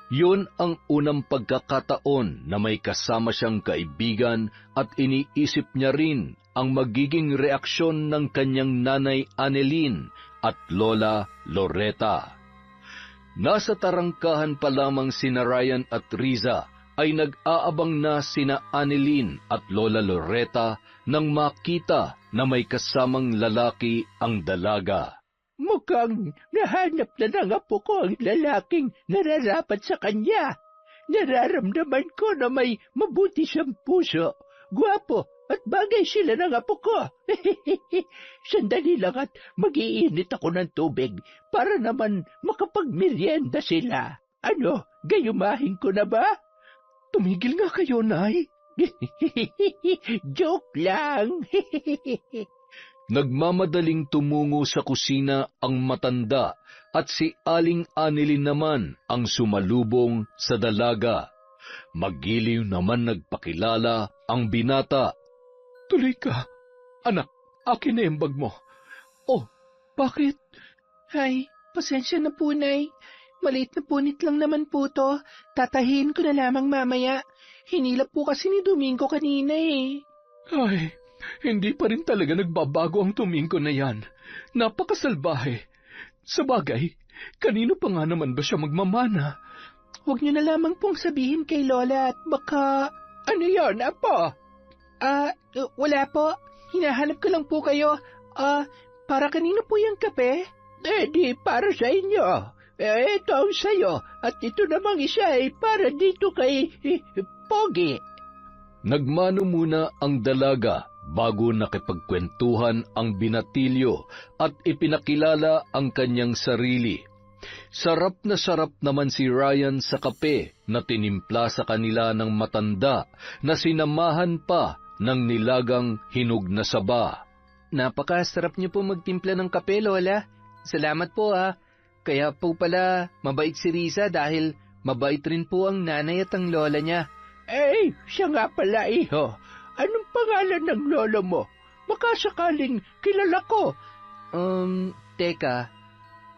Yun ang unang pagkakataon na may kasama siyang kaibigan at iniisip niya rin ang magiging reaksyon ng kanyang nanay Annelyn at lola Loretta. Nasa tarangkahan pa lamang sina Ryan at Riza ay nag-aabang na sina Annelyn at lola Loretta nang makita na may kasamang lalaki ang dalaga. Mukhang nahanap na ng apo ko ang lalaking nararapat sa kanya. Nararamdaman ko na may mabuti siyang puso, gwapo at bagay sila ng apo ko. Sandali lang at mag-iinit ako ng tubig para naman makapagmeryenda sila. Ano, gayumahin ko na ba? Tumigil nga kayo, Nay. Joke lang. Nagmamadaling tumungo sa kusina ang matanda at si Aling Annelyn naman ang sumalubong sa dalaga. Magiliw naman nagpakilala ang binata. Tuloy ka. Anak, akin na yung bag mo. Oh, bakit? Ay, pasensya na po, Nay. Maliit na punit lang naman po to. Tatahin ko na lamang mamaya. Hinilap po kasi ni Domingo kanina eh. Ay, hindi pa rin talaga nagbabago ang Domingo na yan. Napakasalbahe. Sabagay, kanino pa nga naman ba siya magmamana? Huwag niyo na lamang pong sabihin kay Lola at baka... Ano yon, apo? Wala po. Hinahanap ko lang po kayo. Para kanino po yung kape? Di para sa inyo. Ito ang sayo. At ito namang isa ay para dito kay Pogi. Nagmano muna ang dalaga bago nakipagkwentuhan ang binatilyo at ipinakilala ang kanyang sarili. Sarap naman si Ryan sa kape na tinimpla sa kanila ng matanda na sinamahan pa ng nilagang hinog na saba. Napakasarap niyo po magtimpla ng kape, Lola. Salamat po Kaya po pala mabait si Riza dahil mabait rin po ang nanay at ang lola niya. Siya nga pala, iho. Anong pangalan ng lolo mo? Baka sakaling kilala ko. Teka.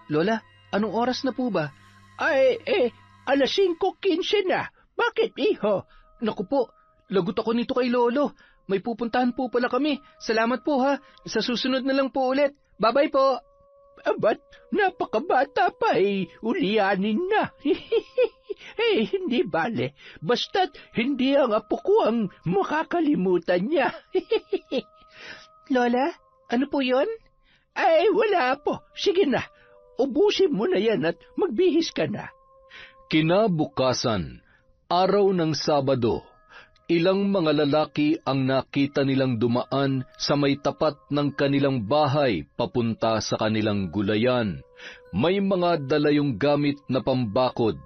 Lola, anong oras na po ba? 5:15 na. Bakit, iho? Naku po, lagot ako nito kay Lolo. May pupuntahan po pala kami. Salamat po Sa susunod na lang po ulit. Bye-bye po. Ba't napakabata pa ulianin na. Hindi bale. Basta't hindi ang apo ko ang makakalimutan niya. Lola, ano po yon? Wala po. Sige na. ubusin mo na yan at magbihis ka na. Kinabukasan, araw ng Sabado, ilang mga lalaki ang nakita nilang dumaan sa may tapat ng kanilang bahay papunta sa kanilang gulayan. May mga dalayong gamit na pambakod.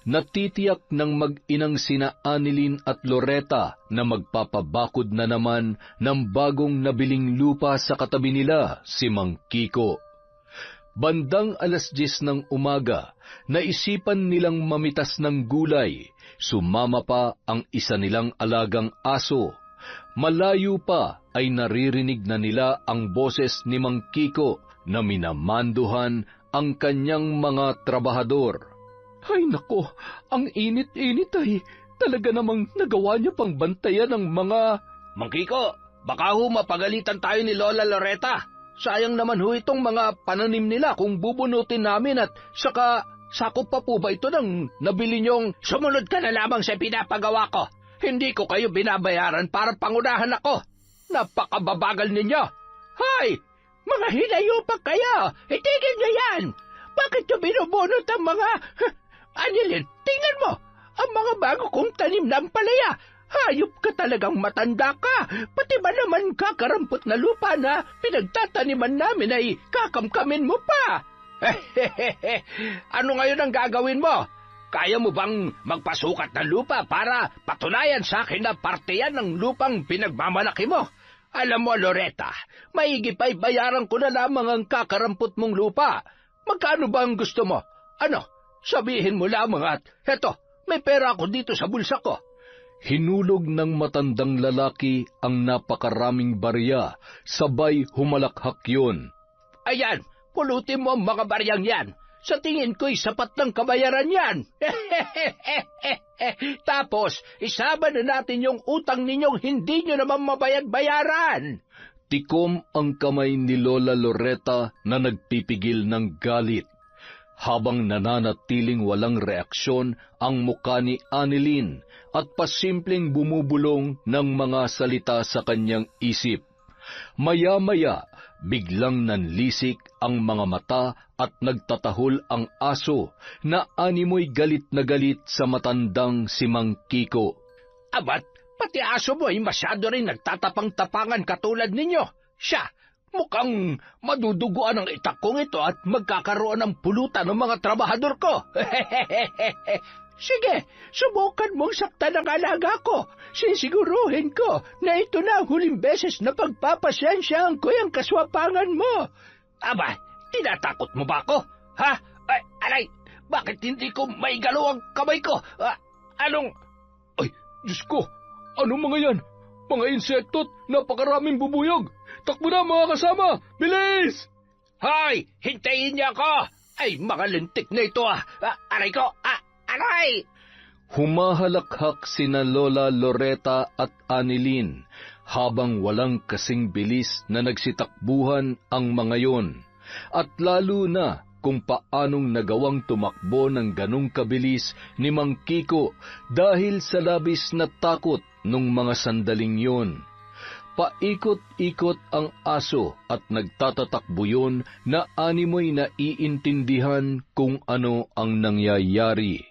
Natitiyak ng mag-inang sina Annelyn at Loretta na magpapabakod na naman ng bagong nabiling lupa sa katabi nila, si Mang Kiko. Bandang 10:00 ng umaga, naisipan nilang mamitas ng gulay. Sumama pa ang isa nilang alagang aso. Malayo pa ay naririnig na nila ang boses ni Mang Kiko na minamanduhan ang kanyang mga trabahador. Ay nako, ang init-init ay. Talaga namang nagawa niya pang bantayan ng mga... Mang Kiko, baka ho mapagalitan tayo ni Lola Loretta. Sayang naman ho itong mga pananim nila kung bubunutin namin at saka sakop pa po ba ito ng nabili niyong... Sumunod ka na lamang sa pinapagawa ko. Hindi ko kayo binabayaran para pangunahan ako. Napakababagal ninyo. Hay! Mga hilayo pa kayo! Itigil niyo yan! Bakit niyo binubunot ang mga... Annelyn, tingnan mo! Ang mga bago kong tanim na ampalaya! Hayop ka talagang matanda ka! Pati ba naman kakarampot na lupa na pinagtataniman namin ay kakamkamin mo pa? Ano ngayon ang gagawin mo? Kaya mo bang magpasukat ng lupa para patunayan sa akin na parte yan ng lupang pinagmamalaki mo? Alam mo, Loretta, maigi pa'y bayaran ko na lamang ang kakarampot mong lupa. Magkano ba ang gusto mo? Ano? Sabihin mo lamang at, heto, may pera ako dito sa bulsa ko. Hinulog ng matandang lalaki ang napakaraming barya, sabay humalakhak yun. Ayan, pulutin mo ang mga baryang yan. Sa tingin ko'y sapat ng kabayaran yan. Tapos, isama na natin yung utang ninyong hindi nyo naman mabayad-bayaran. Tikom ang kamay ni Lola Loretta na nagpipigil ng galit. Habang nananatiling walang reaksyon ang muka ni Annelyn at pasimpleng bumubulong ng mga salita sa kanyang isip. Maya-maya, biglang nanlisik ang mga mata at nagtatahol ang aso na animoy galit na galit sa matandang si Mang Kiko. Abat, pati aso mo ay masyado rin nagtatapang-tapangan katulad ninyo. Siya, mukhang maduduguan ang itak kong ito at magkakaroon ng pulutan ng mga trabahador ko. Sige, subukan mong saktan ang alaga ko. Sisiguruhin ko na ito na ang huling beses na pagpapasensyaan ko yung kaswapangan mo. Aba, tinatakot mo ba ako? Ha? Ay, aray, bakit hindi ko maigalaw ang kamay ko? Anong... Ay, Diyos ko, anong mga yan? Mga insekto't napakaraming bubuyog. Takbo na mga kasama! Bilis! Hoy! Hintayin niyo ako! Ay, mga lintik na ito Aray ko! Aray! Humahalakhak sina Lola Loretta at Annelyn habang walang kasing bilis na nagsitakbuhan ang mga yon. At lalo na kung paanong nagawang tumakbo ng ganong kabilis ni Mang Kiko dahil sa labis na takot nung mga sandaling yon. Paikot-ikot ang aso at nagtatatakbo yun na animoy na iintindihan kung ano ang nangyayari.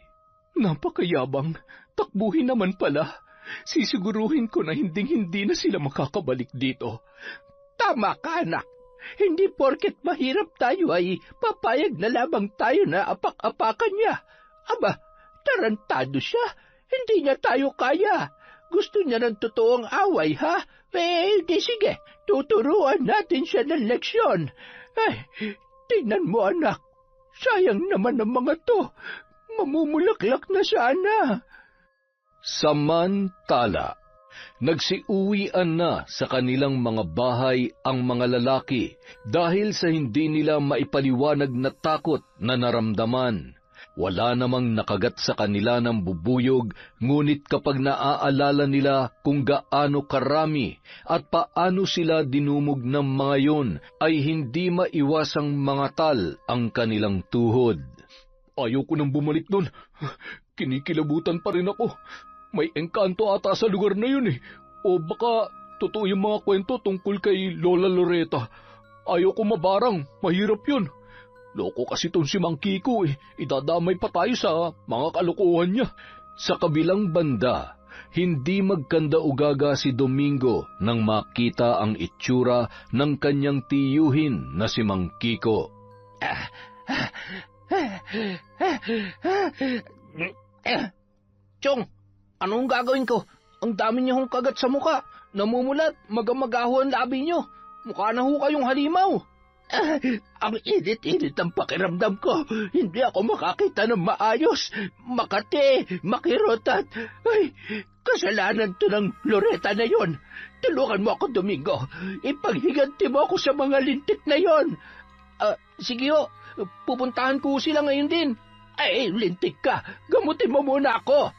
Napakayabang, takbuhin naman pala. Sisiguruhin ko na hinding-hindi na sila makakabalik dito. Tama ka, anak. Hindi porket mahirap tayo ay papayag na lamang tayo na apak-apakan niya. Aba, tarantado siya. Hindi niya tayo kaya. Gusto niya ng totoong away, ha? Di sige, tuturuan natin siya ng leksyon. Tingnan mo, anak. Sayang naman ang mga to. Mamumulaklak na sana. Samantala, nagsiuwian na sa kanilang mga bahay ang mga lalaki dahil sa hindi nila maipaliwanag na takot na naramdaman. Wala namang nakagat sa kanila ng bubuyog, ngunit kapag naaalala nila kung gaano karami at paano sila dinumog ng mga yon, ay hindi maiwasang mangatal ang kanilang tuhod. Ayoko nang bumalik doon. Kinikilabutan pa rin ako. May engkanto ata sa lugar na yun O baka totoo yung mga kwento tungkol kay Lola Loretta. Ayoko mabarang, mahirap yun. Loko kasi itong si Mang Kiko Idadamay pa tayo sa mga kalokohan niya. Sa kabilang banda, hindi magkanda-ugaga si Domingo nang makita ang itsura ng kanyang tiyuhin na si Mang Kiko. Chong, anong gagawin ko? Ang dami niyo hong kagat sa muka. Namumulat, magamagaho ang labi niyo. Mukha na ho kayong halimaw. Ang init-init ang pakiramdam ko. Hindi ako makakita ng maayos. Makati, makirotat. Ay, kasalanan to ng Loretta na yon. Tulungan mo ako, Domingo. Ipaghiganti mo ako sa mga lintik na yon. Sige ho, pupuntahan ko sila ngayon din. Ay, lintik ka. Gamutin mo muna ako.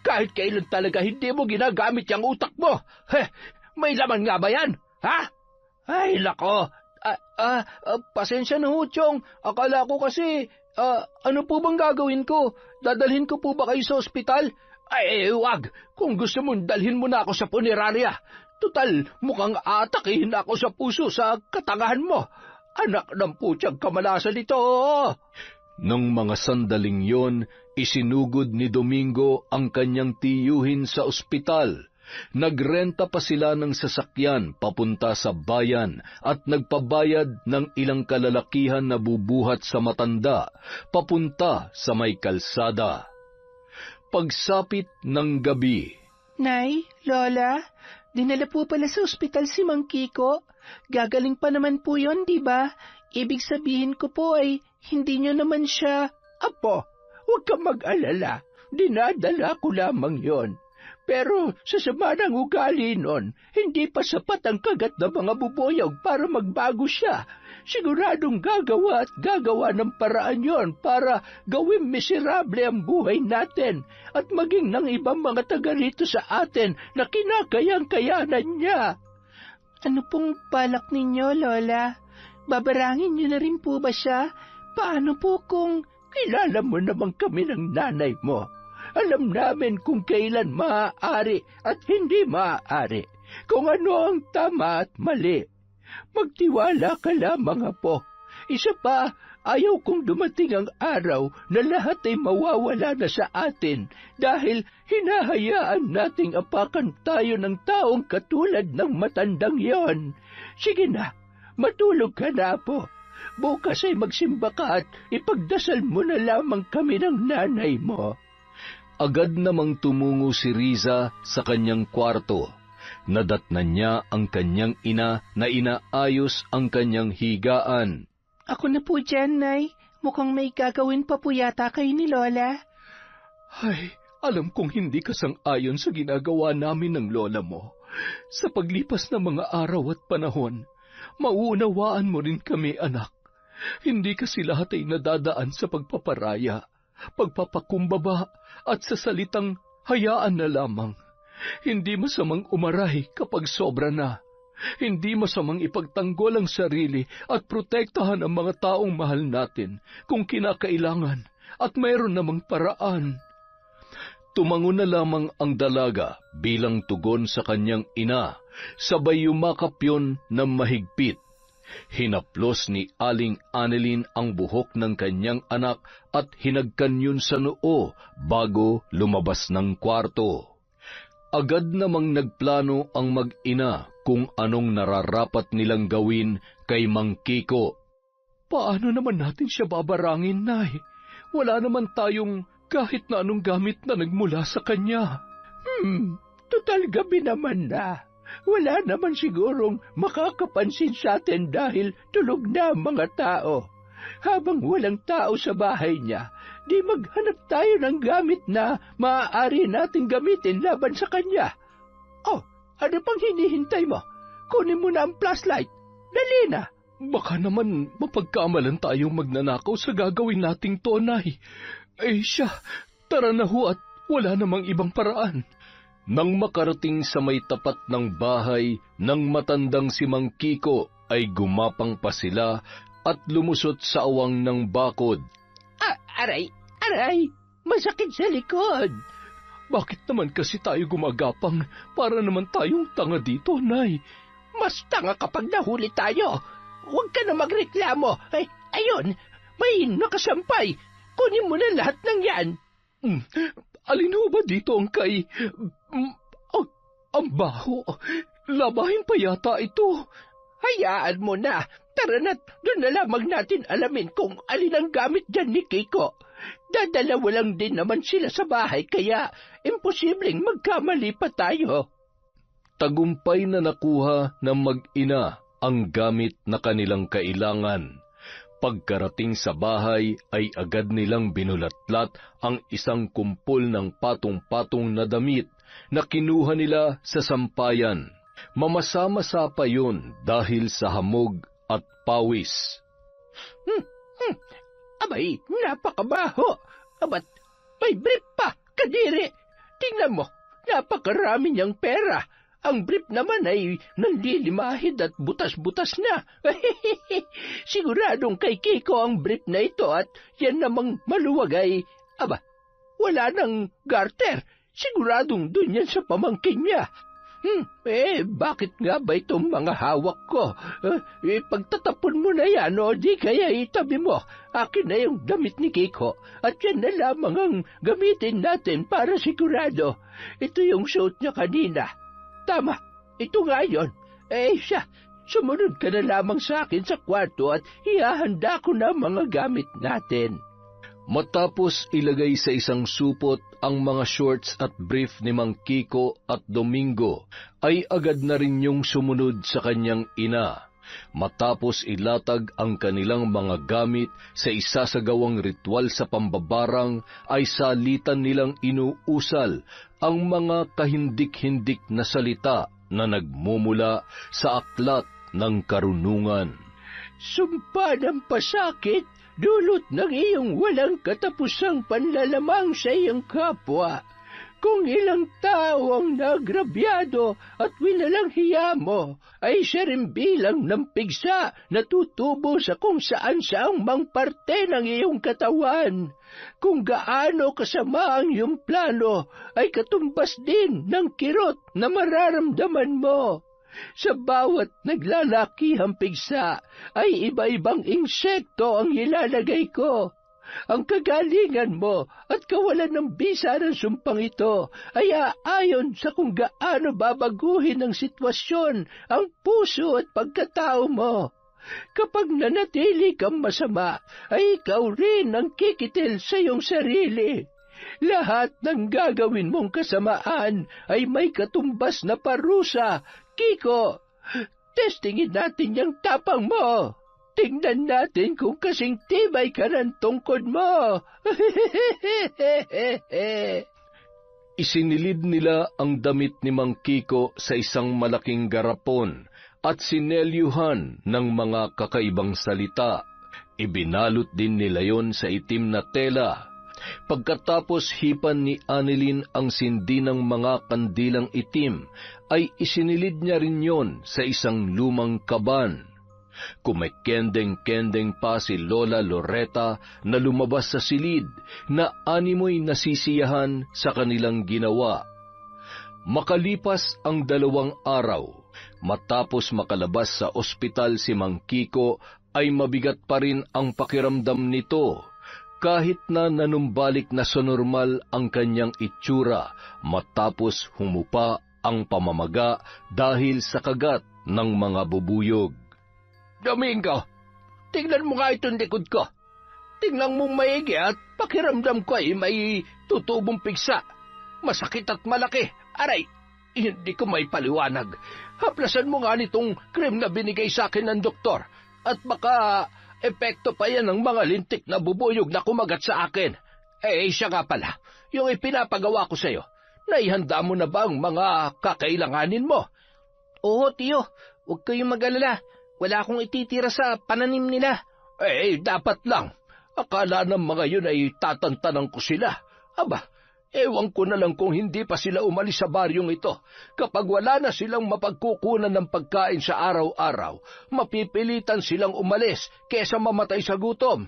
Kahit kailan talaga hindi mo ginagamit yung utak mo. May laman nga ba yan? Ha? Ay, lako. Pasensya na ho, Chong. Akala ko kasi, ano po bang gagawin ko? Dadalhin ko po ba kayo sa ospital? Ay, wag. Kung gusto mong dalhin mo na ako sa punerarya. Tutal, mukhang atakihin ako sa puso sa katangahan mo. Anak ng putyang kamalasan ito. Nang mga sandaling yon, isinugod ni Domingo ang kanyang tiyuhin sa ospital. Nagrenta pa sila ng sasakyan papunta sa bayan at nagpabayad ng ilang kalalakihan na bubuhat sa matanda papunta sa may kalsada. Pagsapit ng gabi, Nay, Lola, dinala po pala sa ospital si Mang Kiko. Gagaling pa naman po yon, di ba? Ibig sabihin ko po ay hindi niyo naman siya... Apo, huwag kang mag-alala. Dinadala ko lamang yon. Pero sa sama ng ugali nun, hindi pa sapat ang kagat ng mga bubuyog para magbago siya. Siguradong gagawa at gagawa ng paraan yon para gawing miserable ang buhay natin at maging ng ibang mga taga rito sa atin na kinakayang-kayanan niya. Ano pong balak ninyo, Lola? Babarangin niyo na rin po ba siya? Paano po kung... Kilala mo naman kami ng nanay mo. Alam namin kung kailan maaari at hindi maaari, kung ano ang tama at mali. Magtiwala ka lamang, Apo. Isa pa, ayaw kong dumating ang araw na lahat ay mawawala na sa atin dahil hinahayaan nating apakan tayo ng taong katulad ng matandang yon. Sige na, matulog ka na, Apo. Bukas ay magsimba ka at ipagdasal mo na lamang kami ng nanay mo. agad namang tumungo si Riza sa kanyang kwarto. Nadatnan niya ang kanyang ina na inaayos ang kanyang higaan. Ako na po dyan, Nay. Mukhang may gagawin pa po yata kayo ni Lola. Ay, alam kong hindi ka sang-ayon sa ginagawa namin ng lola mo. Sa paglipas ng mga araw at panahon, mauunawaan mo rin kami, anak. Hindi kasi lahat ay nadadaan sa pagpaparaya, pagpapakumbaba at sa salitang hayaan na lamang. Hindi masamang umaray kapag sobra na. Hindi masamang ipagtanggol ang sarili at protektahan ang mga taong mahal natin kung kinakailangan at mayroon namang paraan. Tumango na lamang ang dalaga bilang tugon sa kanyang ina, sabay yumakap yun ng mahigpit. Hinaplos ni Aling Annelyn ang buhok ng kanyang anak at hinagkan yun sa noo bago lumabas ng kwarto. Agad namang nagplano ang mag-ina kung anong nararapat nilang gawin kay Mang Kiko. Paano naman natin siya babarangin, Nay? Wala naman tayong kahit na anong gamit na nagmula sa kanya. Total gabi naman na. Wala naman sigurong makakapansin sa atin dahil tulog na ang mga tao. Habang walang tao sa bahay niya, di maghanap tayo ng gamit na maaari nating gamitin laban sa kanya. Oh, ano pang hinihintay mo? Kunin mo na ang flashlight. Dali na. Baka naman mapagkamalan tayong magnanakaw sa gagawin nating to, Nay. Eh siya, tara na ho at wala namang ibang paraan. Nang makarating sa may tapat ng bahay ng matandang si Mang Kiko, ay gumapang pa sila at lumusot sa awang ng bakod. Aray, masakit sa likod. Bakit naman kasi tayo gumagapang? Para naman tayong tanga dito, Nay. Mas tanga kapag nahuli tayo. Huwag ka na magreklamo. Ay, ayun, may nakasampay. Kunin mo na lahat ng yan. Alin ho ba dito ang kay... ang baho. Labahin pa yata ito. Hayaan mo na. Tara na't doon na lamang natin alamin kung alin ang gamit dyan ni Kiko. Dadalawa lang din naman sila sa bahay kaya imposibleng magkamali pa tayo. Tagumpay na nakuha ng mag-ina ang gamit na kanilang kailangan. Pagkarating sa bahay ay agad nilang binulatlat ang isang kumpol ng patong-patong na damit na kinuha nila sa sampayan. Mamasa-masa pa yun dahil sa hamog at pawis. Abay, napakabaho. Abat, may brief pa, kadiri. Tingnan mo, napakarami niyang pera. Ang brief naman ay nanlilimahid at butas-butas na. Siguradong kay Kiko ang brief na ito at yan namang maluwag ay, wala nang garter. Siguradong dun yan sa pamangkin niya. Bakit nga ba itong mga hawak ko? Pagtatapon mo na yan o di kaya itabi mo. Akin na yung damit ni Kiko at yan na lamang ang gamitin natin para sigurado. Ito yung suot niya kanina. Tama, ito nga yun. Siya, sumunod ka na lamang sa akin sa kwarto at ihahanda ko na mga gamit natin. Matapos ilagay sa isang supot ang mga shorts at brief ni Mang Kiko at Domingo, ay agad na rin yung sumunod sa kanyang ina. Matapos ilatag ang kanilang mga gamit sa isasagawang ritual sa pambabarang, ay salitan nilang inuusal ang mga kahindik-hindik na salita na nagmumula sa aklat ng karunungan. Sumpa ng pasakit, dulot ng iyong walang katapusang panlalamang sa iyong kapwa. Kung ilang tao ang nagrabyado at winalang hiya mo, ay siya rin bilang ng pigsa na tutubo sa kung saan saang mang parte ng iyong katawan. Kung gaano kasama ang iyong plano, ay katumbas din ng kirot na mararamdaman mo. Sa bawat naglalakihang pigsa, ay iba-ibang insekto ang ilalagay ko. Ang kagalingan mo at kawalan ng bisa ng sumpang ito ay aayon sa kung gaano babaguhin ng sitwasyon ang puso at pagkatao mo. Kapag nanatili kang masama, ay ikaw rin ang kikitil sa iyong sarili. Lahat ng gagawin mong kasamaan ay may katumbas na parusa. Kiko, testingin natin yung tapang mo. Tingnan natin kung kasing tibay ka ng tungkod mo. Isinilid nila ang damit ni Mang Kiko sa isang malaking garapon at sinelyuhan ng mga kakaibang salita. Ibinalot din nila yon sa itim na tela. Pagkatapos hipan ni Annelyn ang sindi ng mga kandilang itim, ay isinilid niya rin yon sa isang lumang kaban. Kumekendeng-kendeng pa si Lola Loretta na lumabas sa silid na animoy nasisiyahan sa kanilang ginawa. Makalipas ang 2 araw, matapos makalabas sa ospital si Mang Kiko, ay mabigat pa rin ang pakiramdam nito, kahit na nanumbalik na sa normal ang kanyang itsura matapos humupa ang pamamaga dahil sa kagat ng mga bubuyog. Domingo, tingnan mo nga itong likod ko. Tingnan mong maigi at pakiramdam ko ay may tutubong pigsa. Masakit at malaki. Aray, hindi ko may paliwanag. Haplasan mo nga nitong cream na binigay sa akin ng doktor. At baka epekto pa yan ng mga lintik na bubuyog na kumagat sa akin. Siya nga pala, yung ipinapagawa ko sa'yo. Naihanda mo na ba ang mga kakailanganin mo? Oo, tiyo. Huwag kayong mag-alala. Wala akong ititira sa pananim nila. Dapat lang. Akala ng mga yun ay tatantanan ko sila. Ewan ko na lang kung hindi pa sila umalis sa baryong ito. Kapag wala na silang mapagkukunan ng pagkain sa araw-araw, mapipilitan silang umalis kesa mamatay sa gutom.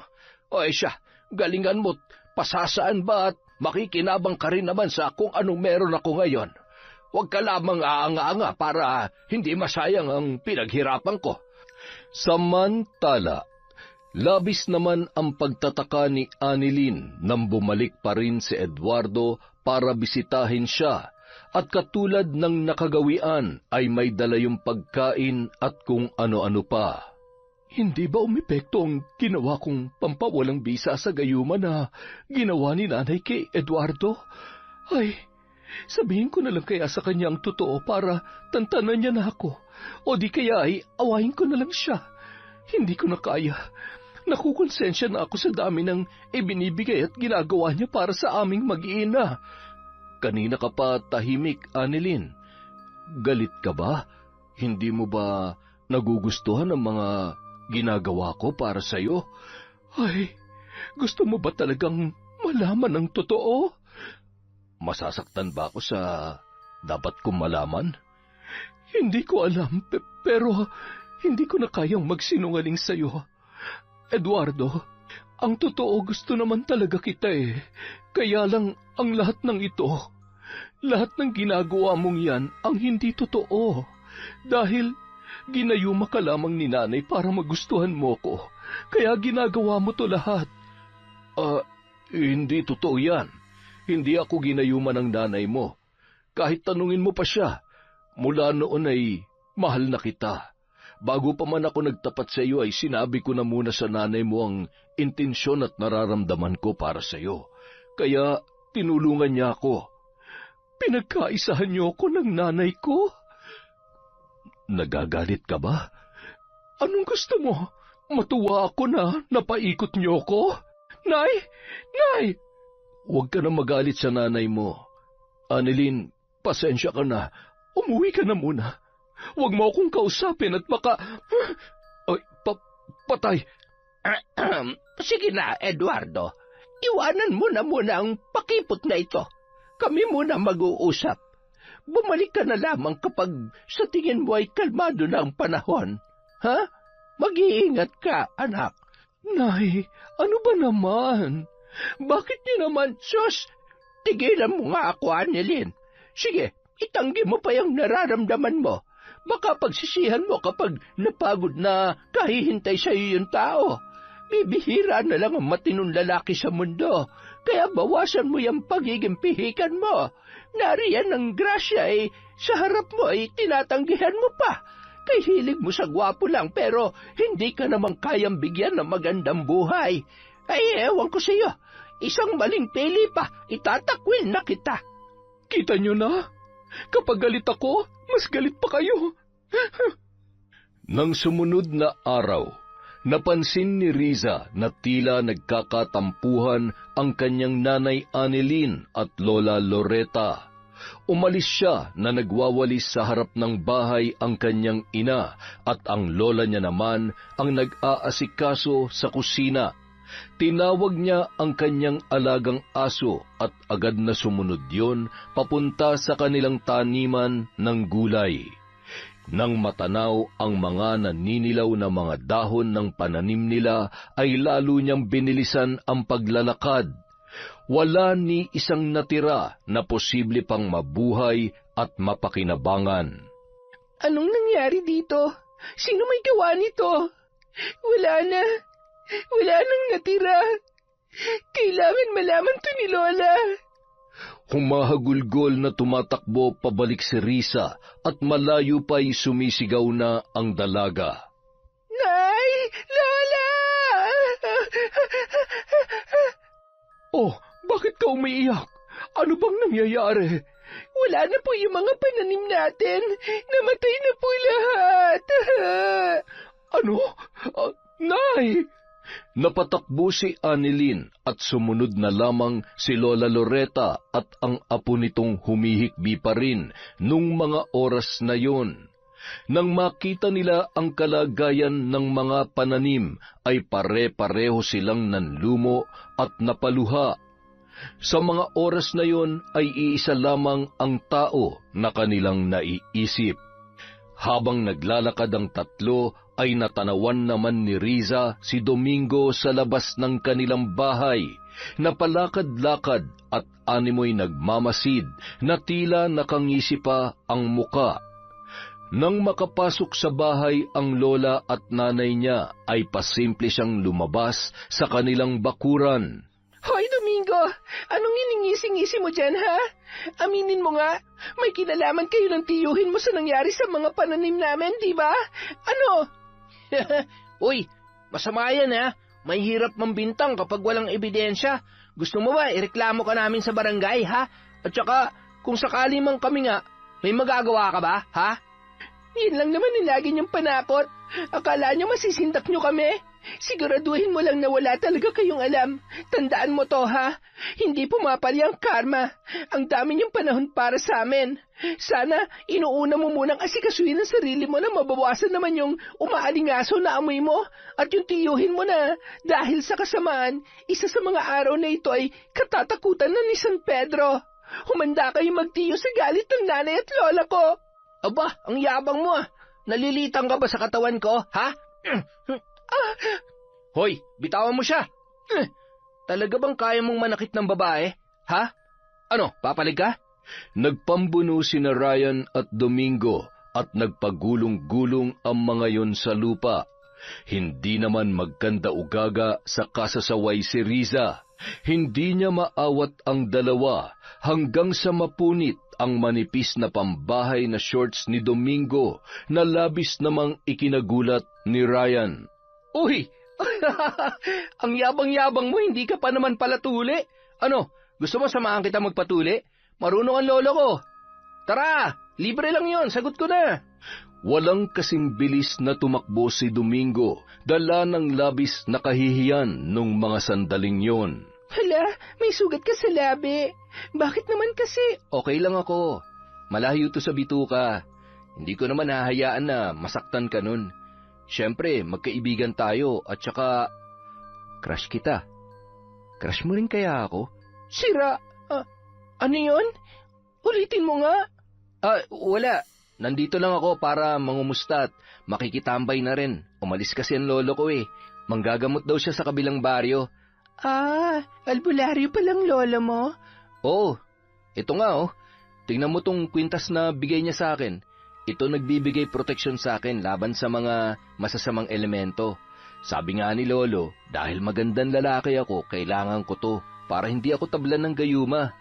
Siya, galingan mo't pasasaan ba at makikinabang ka rin naman sa kung anong meron ako ngayon. Huwag ka lamang aanga-anga para hindi masayang ang pinaghirapan ko. Samantala, Labis naman ang pagtataka ni Annalyn nang bumalik pa rin si Eduardo para bisitahin siya, at katulad ng nakagawian ay may dala yung pagkain at kung ano-ano pa. Hindi ba umepekto ang ginawa kong pampawalang bisa sa gayuma na ginawa ni nanay kay Eduardo? Ay, sabihin ko na lang kaya sa kanya ang totoo para tantanan niya na ako. O di kaya ay awayin ko na lang siya. Hindi ko na kaya. Nakukonsensya na ako sa dami ng ibinibigay at ginagawa niya para sa aming mag-iina. Kanina ka pa tahimik, Annalyn. Galit ka ba? Hindi mo ba nagugustuhan ang mga ginagawa ko para sa'yo? Ay, gusto mo ba talagang malaman ang totoo? Masasaktan ba ako sa dapat kong malaman? Hindi ko alam, pero hindi ko na kayang magsinungaling sa'yo. Eduardo, ang totoo gusto naman talaga kita eh. Kaya lang ang lahat ng ito, lahat ng ginagawa mong yan ang hindi totoo. Dahil ginayuma ka lamang ni nanay para magustuhan mo ko. Kaya ginagawa mo to lahat. Hindi totoo yan. Hindi ako ginayuma ng nanay mo. Kahit tanungin mo pa siya, mula noon ay mahal na kita. Bago pa man ako nagtapat sa iyo ay sinabi ko na muna sa nanay mo ang intensyon at nararamdaman ko para sa iyo. Kaya tinulungan niya ako. Pinagkaisahan niyo ako ng nanay ko? Nagagalit ka ba? Anong gusto mo? Matuwa ako na napaikot niyo ko? Nay! Nay! Huwag ka na magalit sa nanay mo. Annalyn, pasensya ka na. Umuwi ka na muna. Huwag mo akong kausapin at baka... Ay, patay. Sige na, Eduardo. Iwanan mo na muna ang pakipot na ito. Kami muna mag-uusap. Bumalik ka na lamang kapag sa tingin mo ay kalmado na ang panahon. Ha? Mag-iingat ka, anak. Nay, ano ba naman? Bakit niyo naman, sus? Tigilan mo nga ako, Annalyn. Sige, itanggi mo pa yung nararamdaman mo. Baka pagsisihan mo kapag napagod na kahihintay sa iyo yung tao. Bibihira na lang ang matinong lalaki sa mundo. Kaya bawasan mo yung pagiging pihikan mo. Nariyan ang grasya ay sa harap mo ay tinatanggihan mo pa. Kay hilig mo sa gwapo lang pero hindi ka naman kayang bigyan ng magandang buhay. Ay ewan ko sa iyo. Isang maling pili pa, itatakwil na kita. Kita niyo na? Kapag galit ako, mas galit pa kayo. Nang sumunod na araw, napansin ni Riza na tila nagkakatampuhan ang kanyang nanay Annalyn at lola Loretta. Umalis siya na nagwawalis sa harap ng bahay ang kanyang ina at ang lola niya naman ang nag-aasikaso sa kusina. Tinawag niya ang kanyang alagang aso at agad na sumunod yon papunta sa kanilang taniman ng gulay. Nang matanaw ang mga naninilaw na mga dahon ng pananim nila, ay lalo niyang binilisan ang paglalakad. Wala ni isang natira na posible pang mabuhay at mapakinabangan. Anong nangyari dito? Sino may gawa nito? Wala na. Wala nang natira. Kailangan malaman to ni Lola. Humahagulgol na tumatakbo pabalik si Risa at malayo pa'y sumisigaw na ang dalaga. Nay! Lola! Oh, bakit ka umiiyak? Ano bang nangyayari? Wala na po yung mga pananim natin. Namatay na po lahat. Ano? Nay! Napatakbo si Annalyn at sumunod na lamang si Lola Loretta at ang apo nitong humihikbi pa rin nung mga oras na yon. Nang makita nila ang kalagayan ng mga pananim, ay pare-pareho silang nanlumo at napaluha. Sa mga oras na yon ay iisa lamang ang tao na kanilang naiisip. Habang naglalakad ang tatlo, ay natanawan naman ni Riza si Domingo sa labas ng kanilang bahay, napalakad-lakad at animoy nagmamasid na tila nakangisi pa ang muka. Nang makapasok sa bahay ang lola at nanay niya, ay pasimple siyang lumabas sa kanilang bakuran. Hoy, Domingo! Anong iningisi-ngisi mo dyan, ha? Aminin mo nga, may kinalaman kayo ng tiyuhin mo sa nangyari sa mga pananim namin, di ba? Ano? Uy, masama yan ha. May hirap mambintang kapag walang ebidensya. Gusto mo ba ireklamo ka namin sa barangay, ha? At saka, kung sakali man kami nga, may magagawa ka ba, ha? Yan lang naman ang lagi niyong panakot. Akala niyo masisindak niyo kami? Siguraduhin mo lang na wala talaga kayong alam. Tandaan mo to, ha? Hindi pumapali ang karma. Ang dami niyong panahon para sa amin. Sana inuuna mo munang asikasuhin ang sarili mo na mabawasan naman yung umaalingaso na amoy mo at yung tiyuhin mo na dahil sa kasamaan, isa sa mga araw na ito ay katatakutan na ni San Pedro. Humanda kayo magtiyo sa galit ng nanay at lola ko. Aba, ang yabang mo ah. Nalilitang ka ba sa katawan ko, ha? Hoy, bitawan mo siya. Talaga bang kaya mong manakit ng babae, ha? Ano, papalig ka? Nagpambuno sina Ryan at Domingo at nagpagulong-gulong ang mga yon sa lupa. Hindi naman magkanda-ugaga sa kasasaway si Riza. Hindi niya maawat ang dalawa hanggang sa mapunit ang manipis na pambahay na shorts ni Domingo na labis namang ikinagulat ni Ryan. Uy! Ang yabang-yabang mo, hindi ka pa naman pala tuli. Ano, gusto mo samahan kita magpatuli? Marunong ang lolo ko. Tara, libre lang yon, sagot ko na. Walang kasing bilis na tumakbo si Domingo, dala ng labis na kahihiyan nung mga sandaling yon. Hala, may sugat ka sa labi. Bakit naman kasi? Okay lang ako. Malayo to sa bituka. Hindi ko naman hahayaan na masaktan ka nun. Siyempre, magkaibigan tayo at saka crush kita. Crush mo rin kaya ako? Sira, ano yon? Ulitin mo nga. Wala. Nandito lang ako para mangumusta at makikitambay na rin. Umalis kasi ang lolo ko eh. Manggagamot daw siya sa kabilang baryo. Albularyo palang lolo mo? Oo, ito nga oh. Tingnan mo tong kwintas na bigay niya sa akin. Ito nagbibigay proteksyon sa akin laban sa mga masasamang elemento. Sabi nga ni Lolo, dahil magandang lalaki ako, kailangan ko to para hindi ako tablan ng gayuma.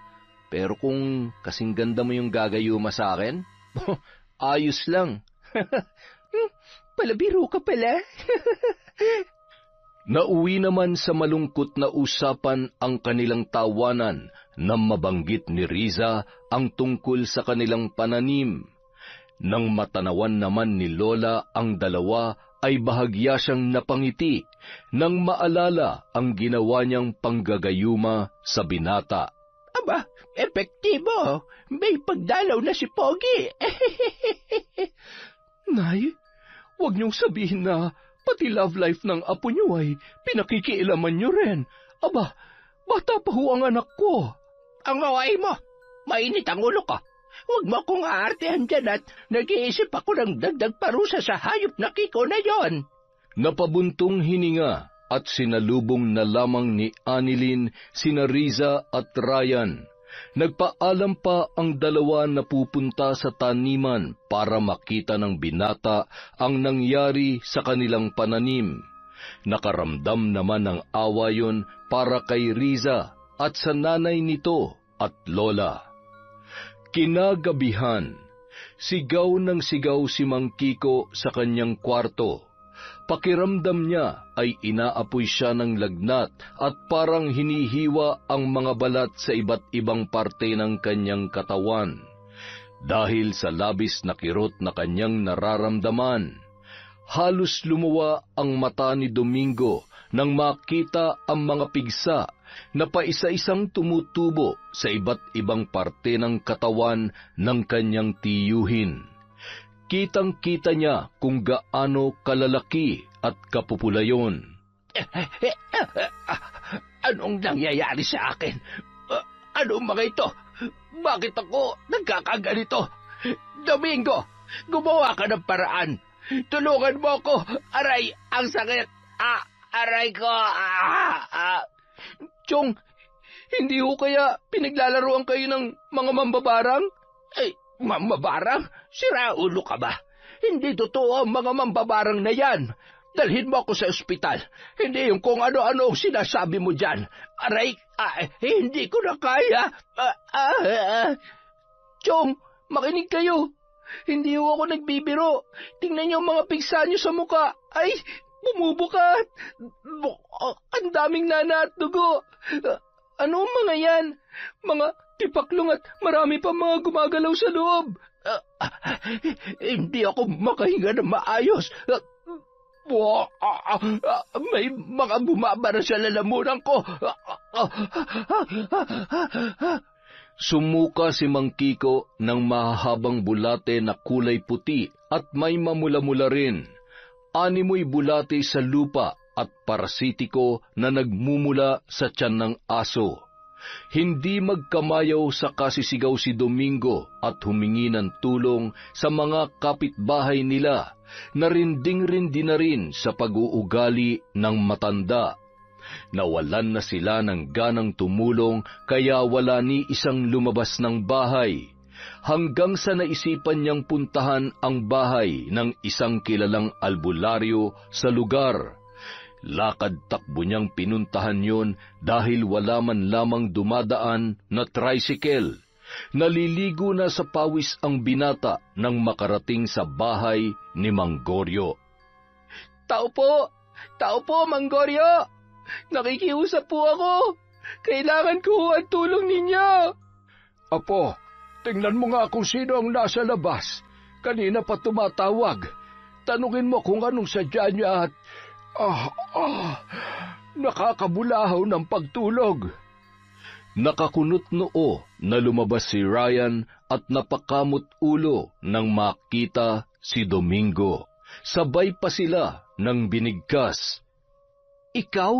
Pero kung kasing ganda mo yung gagayuma sa akin, ayos lang. Palabiro ka pala. Nauwi naman sa malungkot na usapan ang kanilang tawanan nang mabanggit ni Riza ang tungkol sa kanilang pananim. Nang matanawan naman ni Lola ang dalawa ay bahagya siyang napangiti nang maalala ang ginawa niyang panggagayuma sa binata. Aba, epektibo. May pagdalaw na si Pogi. Nay, huwag niyong sabihin na pati love life ng apo niyo ay pinakikialaman niyo rin. Aba, bata pa ho ang anak ko. Ang away mo, mainit ang ulo ko. Huwag mo akong aartehan dyan at nag-iisip ako ng dagdag parusa sa hayop na Kiko na yon. Napabuntong hininga at sinalubong na lamang ni Annilyn sina Riza at Ryan. Nagpaalam pa ang dalawa na pupunta sa taniman para makita ng binata ang nangyari sa kanilang pananim. Nakaramdam naman ng awa yon para kay Riza at sa nanay nito at lola. Kinagabihan, sigaw ng sigaw si Mang Kiko sa kanyang kwarto. Pakiramdam niya ay inaapoy siya ng lagnat at parang hinihiwa ang mga balat sa iba't ibang parte ng kanyang katawan. Dahil sa labis na kirot na kanyang nararamdaman, halos lumuwa ang mata ni Domingo nang makita ang mga pigsa na paisa-isang tumutubo sa iba't ibang parte ng katawan ng kanyang tiyuhin. Kitang-kita niya kung gaano kalalaki at kapupula yon. Anong nangyayari sa akin? Anong mga ito? Bakit ako nagkakaganito? Domingo, gumawa ka ng paraan. Tulungan mo ako. Aray, ang sakit. Aray ko. Chong, hindi ho kaya pinaglalaroan kayo ng mga mambabarang? Mambabarang? Sira ulo ka ba? Hindi totoo ang mga mambabarang na yan. Dalhin mo ako sa ospital. Hindi yung kung ano-ano ang sinasabi mo dyan. Aray, hindi ko na kaya. Chong, makinig kayo. Hindi ho ako nagbibiro. Tingnan niyo ang mga pigsa niyo sa muka. Ay, bumubukat. Ang daming nana at dugo. Ano mga yan? Mga tipaklong at marami pa mga gumagalaw sa loob. Hindi ako makahinga na maayos. May mga bumabara sa lalamunan ko. Sumuka si Mang Kiko ng mahahabang bulate na kulay puti at may mamula-mula rin. Animoy bulate sa lupa at parasitiko na nagmumula sa tiyan ng aso. Hindi magkamayaw sa kasisigaw si Domingo at humingi ng tulong sa mga kapitbahay nila na rinding-rindi na rin sa pag-uugali ng matanda. Nawalan na sila ng ganang tumulong kaya wala ni isang lumabas ng bahay, hanggang sa naisipan niyang puntahan ang bahay ng isang kilalang albularyo sa lugar. Lakad-takbo niyang pinuntahan yon dahil wala man lamang dumadaan na tricycle. Naliligo na sa pawis ang binata nang makarating sa bahay ni Mang Goryo. Tao po, Mang Goryo. Nakikiusap po ako. Kailangan ko ang tulong ninyo. Apo, tingnan mo nga kung sino ang nasa labas. Kanina pa tumatawag. Tanungin mo kung anong sadya niya at... nakakabulahaw ng pagtulog. Nakakunot noo na lumabas si Ryan at napakamot ulo nang makita si Domingo. Sabay pa sila ng binigkas. Ikaw?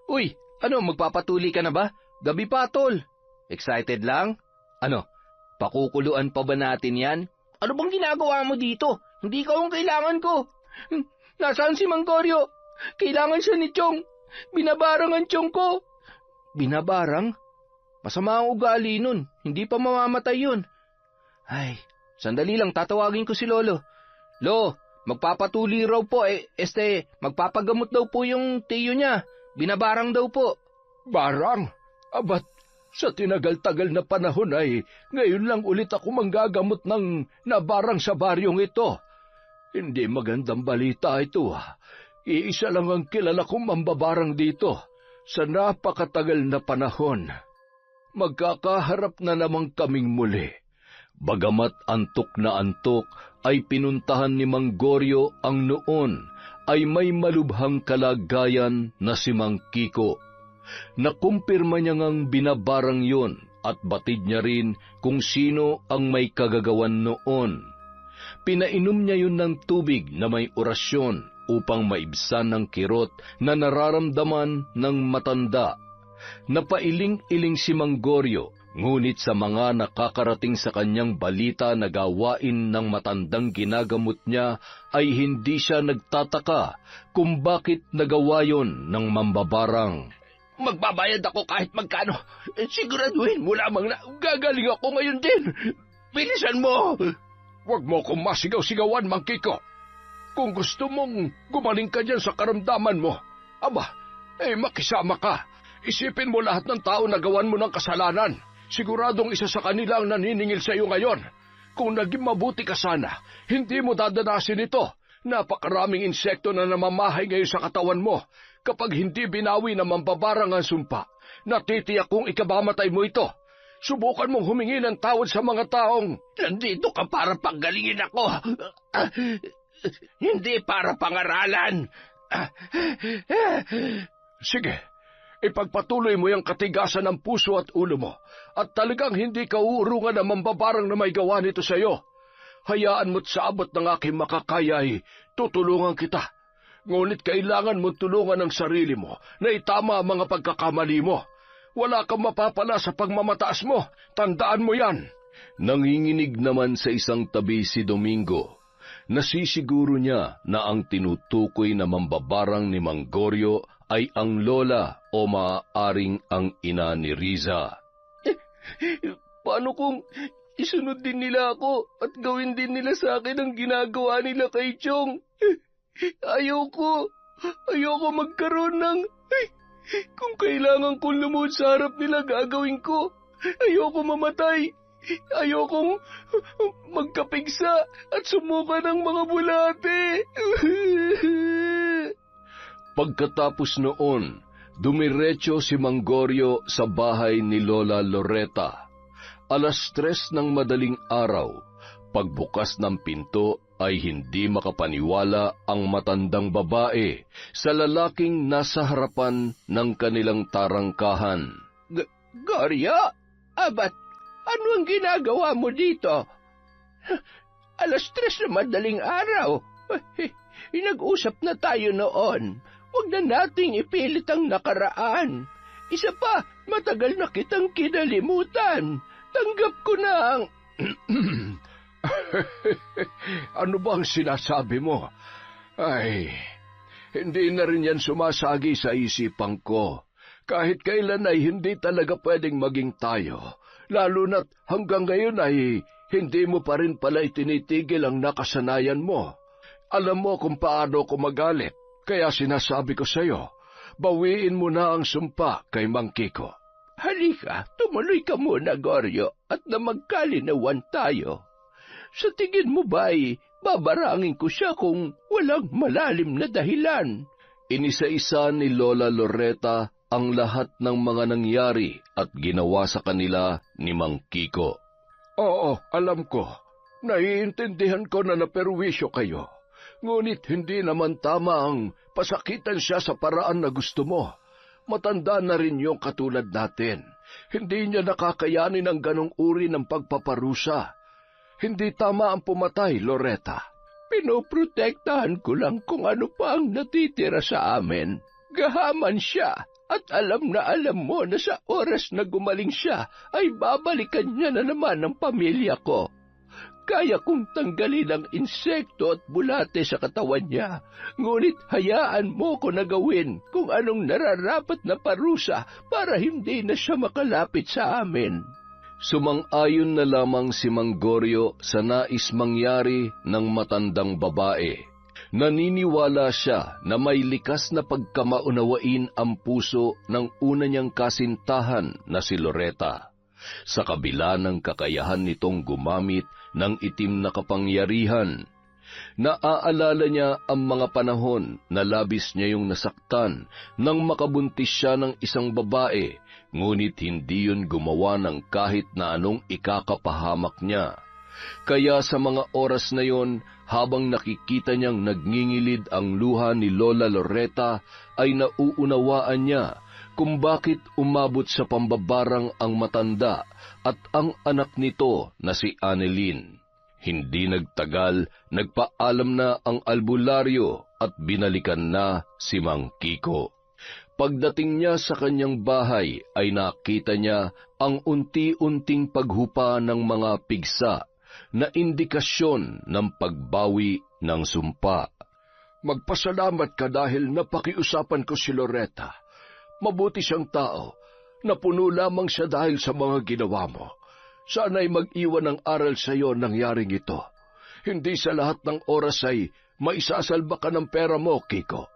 Uy, ano, magpapatuli ka na ba? Gabi pa, tol. Excited lang? Ano, pakukuluan pa ba natin yan? Ano bang ginagawa mo dito? Hindi ka ang kailangan ko. Nasaan si Mang Goryo? Kailangan siya ni Chong. Binabarang ang Chong ko. Binabarang? Masama ang ugali nun. Hindi pa mamamatay yun. Ay, sandali lang, tatawagin ko si Lolo. Lo, magpapatuli raw po magpapagamot daw po yung tiyo niya. Binabarang daw po. Barang? Abat, sa tinagal-tagal na panahon ay ngayon lang ulit ako manggagamot ng nabarang sa baryong ito. Hindi magandang balita ito. Iisa lang ang kilala kong mambabarang dito sa napakatagal na panahon. Magkakaharap na namang kaming muli. Bagamat antok na antok, ay pinuntahan ni Mang Goryo ang noon ay may malubhang kalagayan na si Mang Kiko. Nakumpirma niya ngang binabarang yon at batid niya rin kung sino ang may kagagawan noon. Pinainom niya yun ng tubig na may orasyon upang maibsan ng kirot na nararamdaman ng matanda. Napailing-iling si Mang Goryo, ngunit sa mga nakakarating sa kanyang balita na gawain ng matandang ginagamot niya ay hindi siya nagtataka kung bakit nagawa yon ng mambabarang. Magbabayad ako kahit magkano. Siguraduhin mo lamang na gagaling ako ngayon din. Bilisan mo! Huwag mo akong masigaw-sigawan, Mang Kiko. Kung gusto mong gumaling ka dyan sa karamdaman mo, makisama ka. Isipin mo lahat ng tao na gawan mo ng kasalanan. Siguradong isa sa kanila ang naniningil sa iyo ngayon. Kung naging mabuti ka sana, hindi mo dadanasin ito. Napakaraming insekto na namamahay ngayon sa katawan mo. Kapag hindi binawi na mambabarang ang sumpa, natitiyak kung ikabamatay mo ito. Subukan mong humingi ng tawad sa mga taong nandito ka para panggalingin ako. Hindi para pangaralan. Sige, ipagpatuloy mo yung katigasan ng puso at ulo mo at talagang hindi ka uurungan ng mambabarang na may gawa nito sa iyo. Hayaan mo't sa abot ng aking makakaya ay tutulungan kita. Ngunit kailangan mong tulungan ang sarili mo na itama ang mga pagkakamali mo. Wala kang mapapala sa pagmamataas mo. Tandaan mo yan. Nanginginig naman sa isang tabi si Domingo. Nasisiguro niya na ang tinutukoy na mambabarang ni Mang Goryo ay ang lola o maaaring ang ina ni Riza. Paano kung isunod din nila ako at gawin din nila sa akin ang ginagawa nila kay Chong. Ayoko magkaroon ng... Kung kailangan kong lumuhod sa harap nila, gagawin ko. Ayoko mamatay. Ayokong magkapigsa at sumuka ng mga bulate. Pagkatapos noon, dumiretso si Mang Goryo sa bahay ni Lola Loretta. 3:00 ng madaling araw, pagbukas ng pinto ay hindi makapaniwala ang matandang babae sa lalaking nasa harapan ng kanilang tarangkahan. Goryo, ba't ano ang ginagawa mo dito? 3:00 na madaling araw. Nag-usap na tayo noon. Huwag na nating ipilit ang nakaraan. Isa pa, matagal na kitang kinalimutan. Tanggap ko na ang... Ano ba ang sinasabi mo? Ay, hindi na rin yan sumasagi sa isipan ko. Kahit kailan ay hindi talaga pwedeng maging tayo. Lalo na't hanggang ngayon ay hindi mo pa rin pala itinitigil ang nakasanayan mo. Alam mo kung paano ko magalit, kaya sinasabi ko sa'yo, bawiin mo na ang sumpa kay Mang Kiko. Halika, tumuloy ka muna, Goryo, at na magkalinawan tayo. Sa tingin mo ba'y babarangin ko siya kung walang malalim na dahilan? Inisa-isa ni Lola Loretta ang lahat ng mga nangyari at ginawa sa kanila ni Mang Kiko. Oo, alam ko. Naiintindihan ko na naperwisyo kayo. Ngunit hindi naman tama ang pasakitan siya sa paraan na gusto mo. Matanda na rin yung katulad natin. Hindi niya nakakayanin ang ganong uri ng pagpaparusa. Hindi tama ang pumatay, Loretta. Pinoprotektahan ko lang kung ano pa ang natitira sa amin. Gahaman siya at alam mo na sa oras na gumaling siya ay babalikan niya na naman ang pamilya ko. Kaya kong tanggalin ang insekto at bulate sa katawan niya, ngunit hayaan mo ko na gawin kung anong nararapat na parusa para hindi na siya makalapit sa amin. Sumang-ayon na lamang si Mang Goryo sa nais mangyari ng matandang babae. Naniniwala siya na may likas na pagkamaunawain ang puso ng una niyang kasintahan na si Loretta. Sa kabila ng kakayahan nitong gumamit ng itim na kapangyarihan, naaalala niya ang mga panahon na labis niya yung nasaktan nang makabuntis siya ng isang babae, ngunit hindi yun gumawa ng kahit na anong ikakapahamak niya. Kaya sa mga oras na yon, habang nakikita niyang nagngingilid ang luha ni Lola Loretta, ay nauunawaan niya kung bakit umabot sa pambabarang ang matanda at ang anak nito na si Annelyn. Hindi nagtagal, nagpaalam na ang albularyo at binalikan na si Mang Kiko. Pagdating niya sa kanyang bahay ay nakita niya ang unti-unting paghupa ng mga pigsa na indikasyon ng pagbawi ng sumpa. Magpasalamat ka dahil napakiusapan ko si Loretta. Mabuti siyang tao. Napuno lamang siya dahil sa mga ginawa mo. Sana'y mag-iwan ng aral sa iyo nangyaring ito. Hindi sa lahat ng oras ay maisasalba ka ng pera mo, Kiko.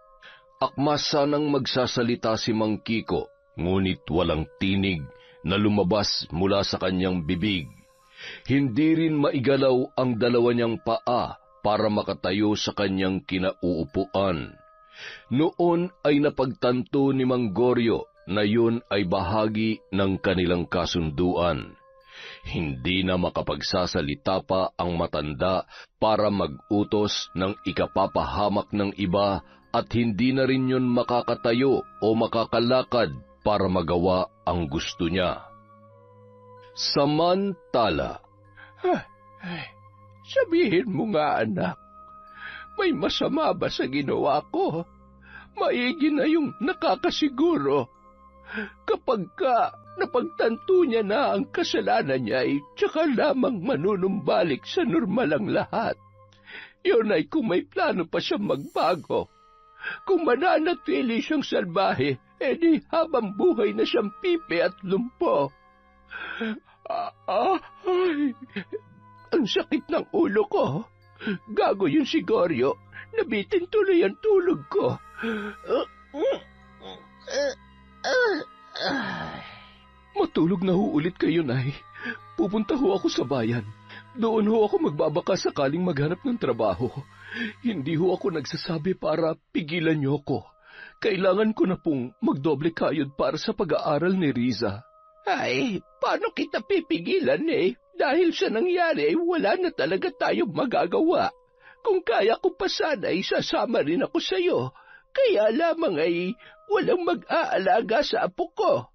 Akma sanang magsasalita si Mang Kiko, ngunit walang tinig na lumabas mula sa kanyang bibig. Hindi rin maigalaw ang dalawa niyang paa para makatayo sa kanyang kinauupuan. Noon ay napagtanto ni Mang Goryo na yun ay bahagi ng kanilang kasunduan. Hindi na makapagsasalita pa ang matanda para mag-utos ng ikapapahamak ng iba at hindi na rin yun makakatayo o makakalakad para magawa ang gusto niya. Samantala, sabihin mo nga, anak, may masama ba sa ginawa ko? Maigi na yung nakakasiguro. Kapag napagtanto niya na ang kasalanan niya ay tsaka lamang manunumbalik sa normal ang lahat. Yun ay kung may plano pa siyang magbago. Kung mananatili siyang salbahe, edi habang buhay na siyang pipi at lumpo. Ay, ang sakit ng ulo ko. Gago yung sigoryo. Nabitin tuloy ang tulog ko. Matulog na ho ulit kayo, Nay. Pupunta ho ako sa bayan. Doon ho ako magbabaka sakaling maghanap ng trabaho. Hindi ho ako nagsasabi para pigilan niyo ko. Kailangan ko na pong magdoble kayod para sa pag-aaral ni Riza. Ay, paano kita pipigilan eh? Dahil sa nangyari, wala na talaga tayong magagawa. Kung kaya ko pa sana, sasama rin ako sa'yo. Kaya lamang ay walang mag-aalaga sa apo ko.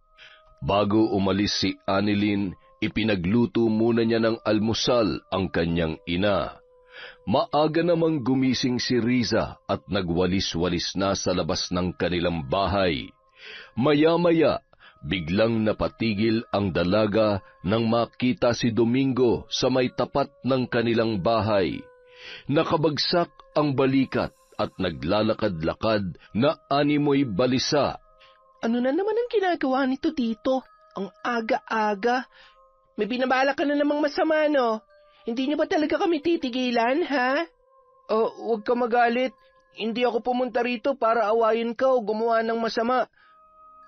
Bago umalis si Annalyn, ipinagluto muna niya ng almusal ang kanyang ina. Maaga namang gumising si Riza at nagwalis-walis na sa labas ng kanilang bahay. Maya-maya, biglang napatigil ang dalaga nang makita si Domingo sa may tapat ng kanilang bahay. Nakabagsak ang balikat at naglalakad-lakad na animoy balisa. Ano na naman ang ginagawa nito dito? Ang aga-aga. May binabala ka na namang masama, no? Hindi niyo ba talaga kami titigilan, ha? Huwag ka magalit. Hindi ako pumunta rito para awayin ka o gumawa ng masama.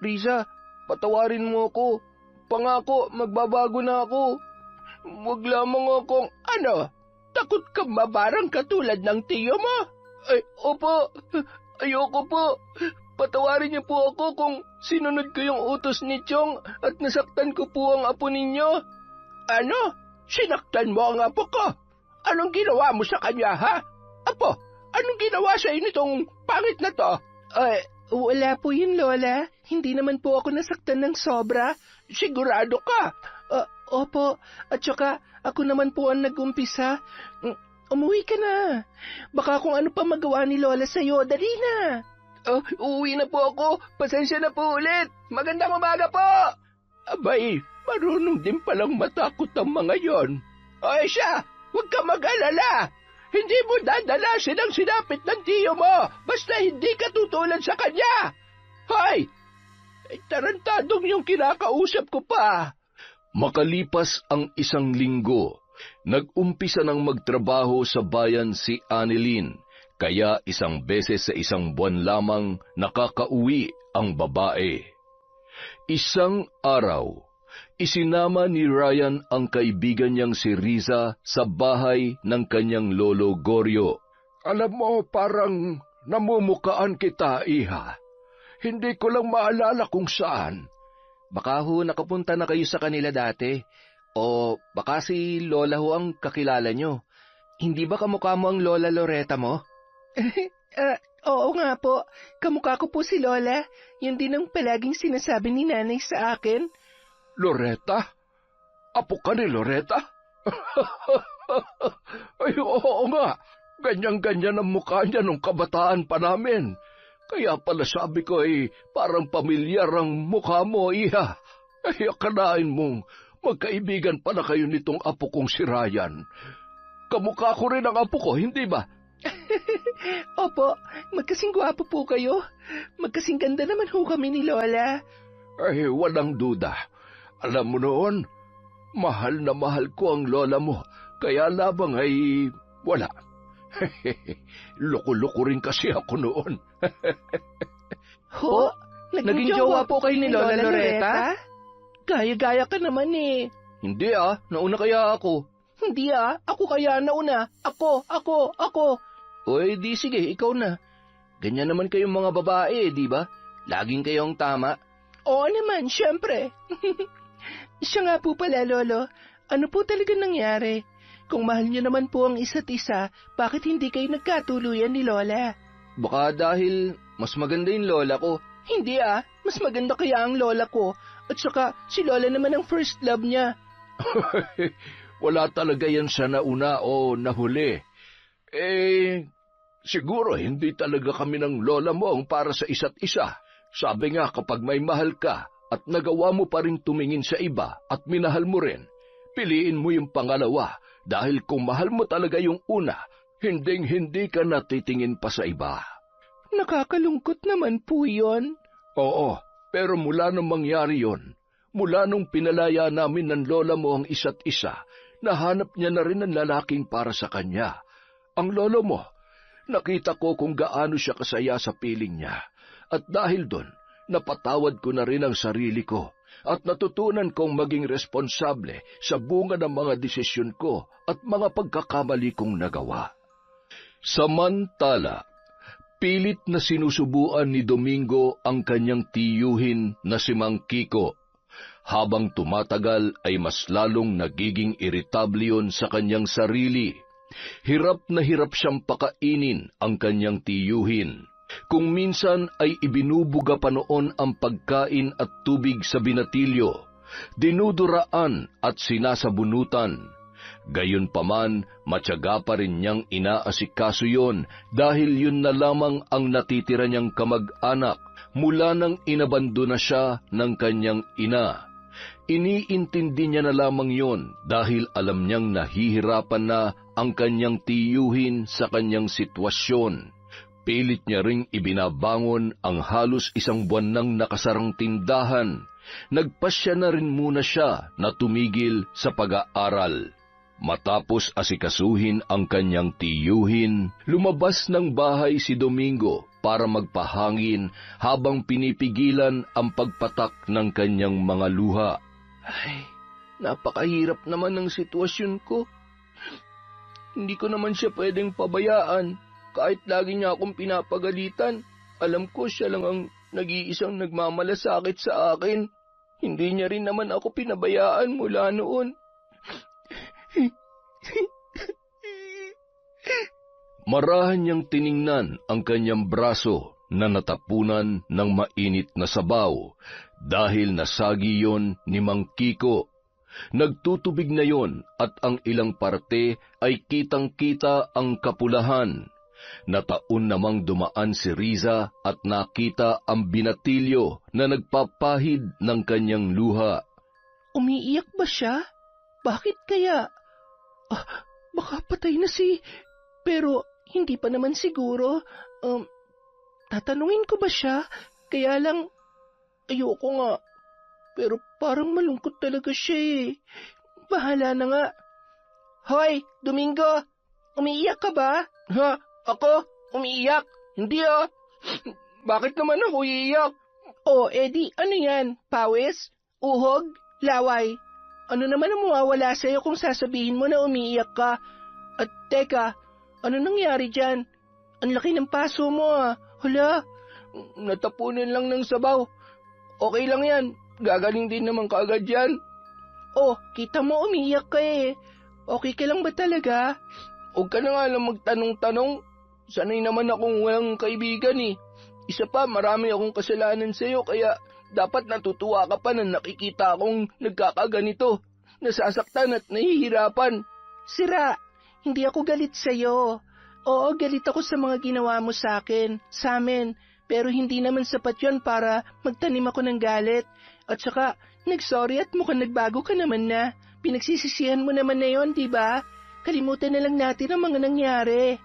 Riza, patawarin mo ako. Pangako, magbabago na ako. Huwag lamang akong... Ano? Takot ka mabarang katulad ng tiyo mo? Ay, opo. Ayoko po. Patawarin niyo po ako kung sinunod ko yung utos ni Chong at nasaktan ko po ang apo ninyo. Ano? Sinaktan mo ang apo ko? Anong ginawa mo sa kanya, ha? Apo, anong ginawa sa nitong pangit na to? Ay, wala po yun, Lola. Hindi naman po ako nasaktan ng sobra. Sigurado ka? Opo. At saka, ako naman po ang nag-umpisa. Umuwi ka na. Baka kung ano pa magawa ni Lola sa'yo, dali na. Uuwi na po ako. Pasensya na po ulit. Magandang umaga po. Abay, marunong din palang matakot ang mga yon. Ay siya, huwag ka mag-alala. Hindi mo dadalasin ang sinapit ng tiyo mo, basta hindi ka tutulad sa kanya. Hoy! Tarantadong yung kinakausap ko pa. Makalipas ang 1 linggo, nag-umpisa ng magtrabaho sa bayan si Annalyn, kaya 1 beses sa 1 buwan lamang nakakauwi ang babae. Isang araw, isinama ni Ryan ang kaibigan niyang si Riza sa bahay ng kanyang lolo Goryo. Alam mo, parang namumukaan kita, iha. Hindi ko lang maalala kung saan. Baka ho nakapunta na kayo sa kanila dati. O baka si Lola ho ang kakilala nyo. Hindi ba kamukha mo ang Lola Loretta mo? Oo nga po. Kamukha ko po si Lola. Yun din ang palaging sinasabi ni nanay sa akin. Loretta? Apo ka ni Loretta? Ay, oo nga. Ganyan-ganyan ang mukha niya nung kabataan pa namin. Kaya pala sabi ko parang pamilyar ang mukha mo, iha. Ay, akalain mong magkaibigan pala kayo nitong apo kong si Ryan. Kamukha ko rin ang apo ko, hindi ba? Opo, magkasing gwapo po kayo. Magkasing ganda naman ho kami ni Lola. Ay, walang duda. Alam mo noon, mahal na mahal ko ang lola mo, kaya labang ay wala. Loko-loko rin kasi ako noon. Ho? Naging jowa po kayo ni Lola Loretta? Gaya-gaya ka naman eh. Hindi nauna kaya ako. Hindi ako kaya nauna. Ako. O di sige, ikaw na. Ganyan naman kayong mga babae, di ba? Laging kayong tama. Oo naman, syempre. Siya nga po pala, Lolo. Ano po talaga nangyari? Kung mahal niyo naman po ang isa't isa, bakit hindi kayo nagkatuluyan ni Lola? Baka dahil mas maganda yung lola ko. Hindi mas maganda kaya ang lola ko. At saka si Lola naman ang first love niya. Wala talaga yan sa nauna o nahuli. Siguro hindi talaga kami ng lola mo ang para sa isa't isa. Sabi nga kapag may mahal ka at nagawa mo pa rin tumingin sa iba at minahal mo rin, piliin mo yung pangalawa dahil kung mahal mo talaga yung una, hinding-hindi ka natitingin pa sa iba. Nakakalungkot naman po yon. Oo, pero mula nang mangyari yon, Mula nung pinalaya namin ng lola mo ang isa't isa, nahanap niya na rin ang lalaking para sa kanya. Ang lolo mo, nakita ko kung gaano siya kasaya sa piling niya. At dahil doon, napatawad ko na rin ang sarili ko at natutunan kong maging responsable sa bunga ng mga desisyon ko at mga pagkakamali kong nagawa. Samantala, pilit na sinusubuan ni Domingo ang kanyang tiyuhin na si Mang Kiko. Habang tumatagal ay mas lalong nagiging iritable yun sa kanyang sarili. Hirap na hirap siyang pakainin ang kanyang tiyuhin. Kung minsan ay ibinubuga pa noon ang pagkain at tubig sa binatilyo, dinuduraan at sinasabunutan. Gayunpaman, matyaga pa rin niyang inaasikaso yon dahil yun na lamang ang natitira niyang kamag-anak mula nang inabando na siya ng kanyang ina. Iniintindi niya na lamang yon dahil alam niyang nahihirapan na ang kanyang tiyuhin sa kanyang sitwasyon. Pilit niya ring ibinabangon ang halos 1 buwan nang nakasarang tindahan. Nagpasya na rin muna siya na tumigil sa pag-aaral. Matapos asikasuhin ang kanyang tiyuhin, lumabas ng bahay si Domingo para magpahangin habang pinipigilan ang pagpatak ng kanyang mga luha. Ay, napakahirap naman ng sitwasyon ko. Hindi ko naman siya pwedeng pabayaan. Kahit lagi niya akong pinapagalitan, alam ko siya lang ang nag-iisang nagmamalasakit sa akin. Hindi niya rin naman ako pinabayaan mula noon. Marahan niyang tiningnan ang kanyang braso na natapunan ng mainit na sabaw dahil nasagi yon ni Mang Kiko. Nagtutubig na yon at ang ilang parte ay kitang-kita ang kapulahan. Nataon namang dumaan si Riza at nakita ang binatilyo na nagpapahid ng kanyang luha. Umiiyak ba siya? Bakit kaya? Baka patay na pero hindi pa naman siguro. Tatanungin ko ba siya? Kaya lang, ayoko nga. Pero parang malungkot talaga siya eh. Bahala na nga. Hoy, Domingo! Umiiyak ka ba? Ha? Ako? Umiiyak? Hindi ah. Bakit naman ako iiyak? Eddie, ano yan? Pawis? Uhog? Laway? Ano naman ang mawawala sa'yo kung sasabihin mo na umiiyak ka? At teka, ano nangyari dyan? Ang laki ng paso mo ah. Hala, natapunan lang ng sabaw. Okay lang yan. Gagaling din naman kaagad yan. Kita mo umiiyak ka eh. Okay ka lang ba talaga? Huwag ka na nga lang magtanong-tanong. Sanay naman akong walang kaibigan eh. Isa pa, marami akong kasalanan sa'yo kaya dapat natutuwa ka pa na nakikita akong nagkakaganito. Nasasaktan at nahihirapan. Sira, hindi ako galit sa'yo. Oo, galit ako sa mga ginawa mo sa akin, sa amin. Pero hindi naman sapat yon para magtanim ako ng galit. At saka, nagsorry at mukhang nagbago ka naman na. Pinagsisisihan mo naman na yon, di ba? Kalimutan na lang natin ang mga nangyari.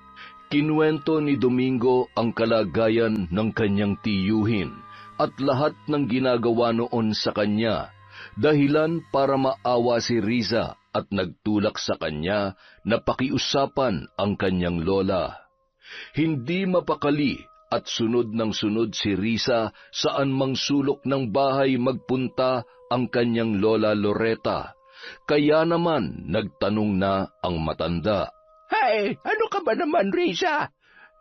Kinuwento ni Domingo ang kalagayan ng kanyang tiyuhin at lahat ng ginagawa noon sa kanya, dahilan para maawa si Riza at nagtulak sa kanya na pakiusapan ang kanyang lola. Hindi mapakali at sunod ng sunod si Riza saan mang sulok ng bahay magpunta ang kanyang lola Loretta. Kaya naman nagtanong na ang matanda. Hay, ano ka ba naman, Riza?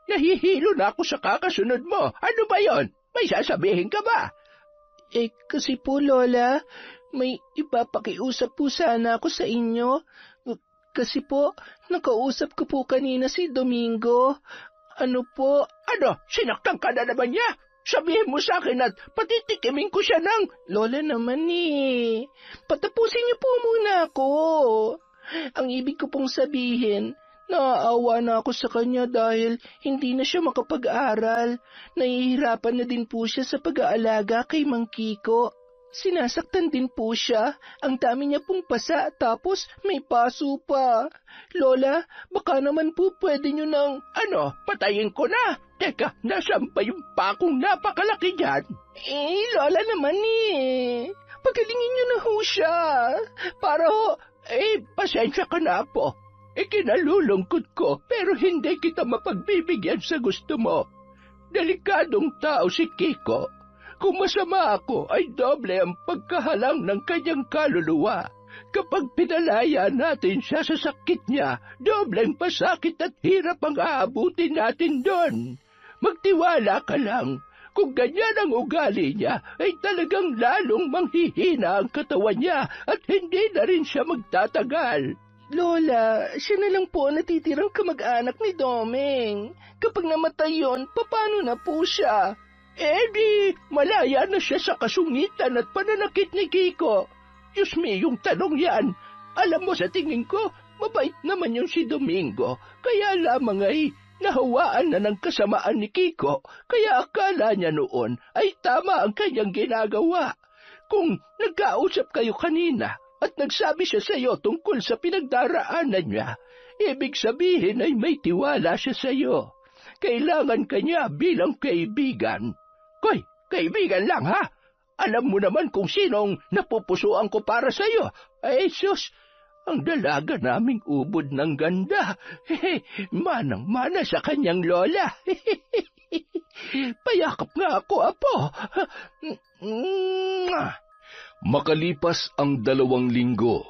Nahihilo na ako sa kakasunod mo. Ano ba yon? May sasabihin ka ba? Kasi po, Lola, may ipapakiusap po sana ako sa inyo. Kasi po, nakausap ko po kanina si Domingo. Ano po? Ano? Sinaktan ka na naman niya? Sabihin mo sa akin at patitikimin ko siya ng... Lola naman eh. Patapusin niyo po muna ako. Ang ibig ko pong sabihin, naaawa na ako sa kanya dahil hindi na siya makapag-aral. Nahihirapan na din po siya sa pag-aalaga kay Mang Kiko. Sinasaktan din po siya. Ang dami niya pong pasa tapos may paso pa. Lola, baka naman po pwede niyo nang... Ano? Patayin ko na? Teka, nasaan pa yung pakong napakalaki dyan? Lola naman eh. pagalingin niyo na ho siya. Para ho, pasensya ka na po. Kinalulungkot ko, pero hindi kita mapagbibigyan sa gusto mo. Delikadong tao si Kiko. Kung masama ako, ay doble ang pagkahalang ng kanyang kaluluwa. Kapag pinalaya natin siya sa sakit niya, dobleng pasakit at hirap ang aabutin natin doon. Magtiwala ka lang. Kung ganyan ang ugali niya, ay talagang lalong manghihina ang katawan niya at hindi na rin siya magtatagal. Lola, siya na lang po natitirang kamag-anak ni Domeng. Kapag namatay yon, paano na po siya? Di, malaya na siya sa kasungitan at pananakit ni Kiko. Diyos me, yung tanong yan. Alam mo, sa tingin ko, mabait naman yung si Domingo. Kaya lamang ay nahawaan na ng kasamaan ni Kiko. Kaya akala niya noon ay tama ang kanyang ginagawa. Kung nagkausap kayo kanina at nagsabi siya sa iyo tungkol sa pinagdaraanan niya, ibig sabihin ay may tiwala siya sa iyo. Kailangan kanya bilang kaibigan. Koy, kaibigan lang ha? Alam mo naman kung sinong napupusuan ko para sa iyo. Ay, sus, ang dalaga naming ubod ng ganda. Manang-mana sa kanyang lola. Payakap nga ako, apo. Makalipas ang 2 linggo,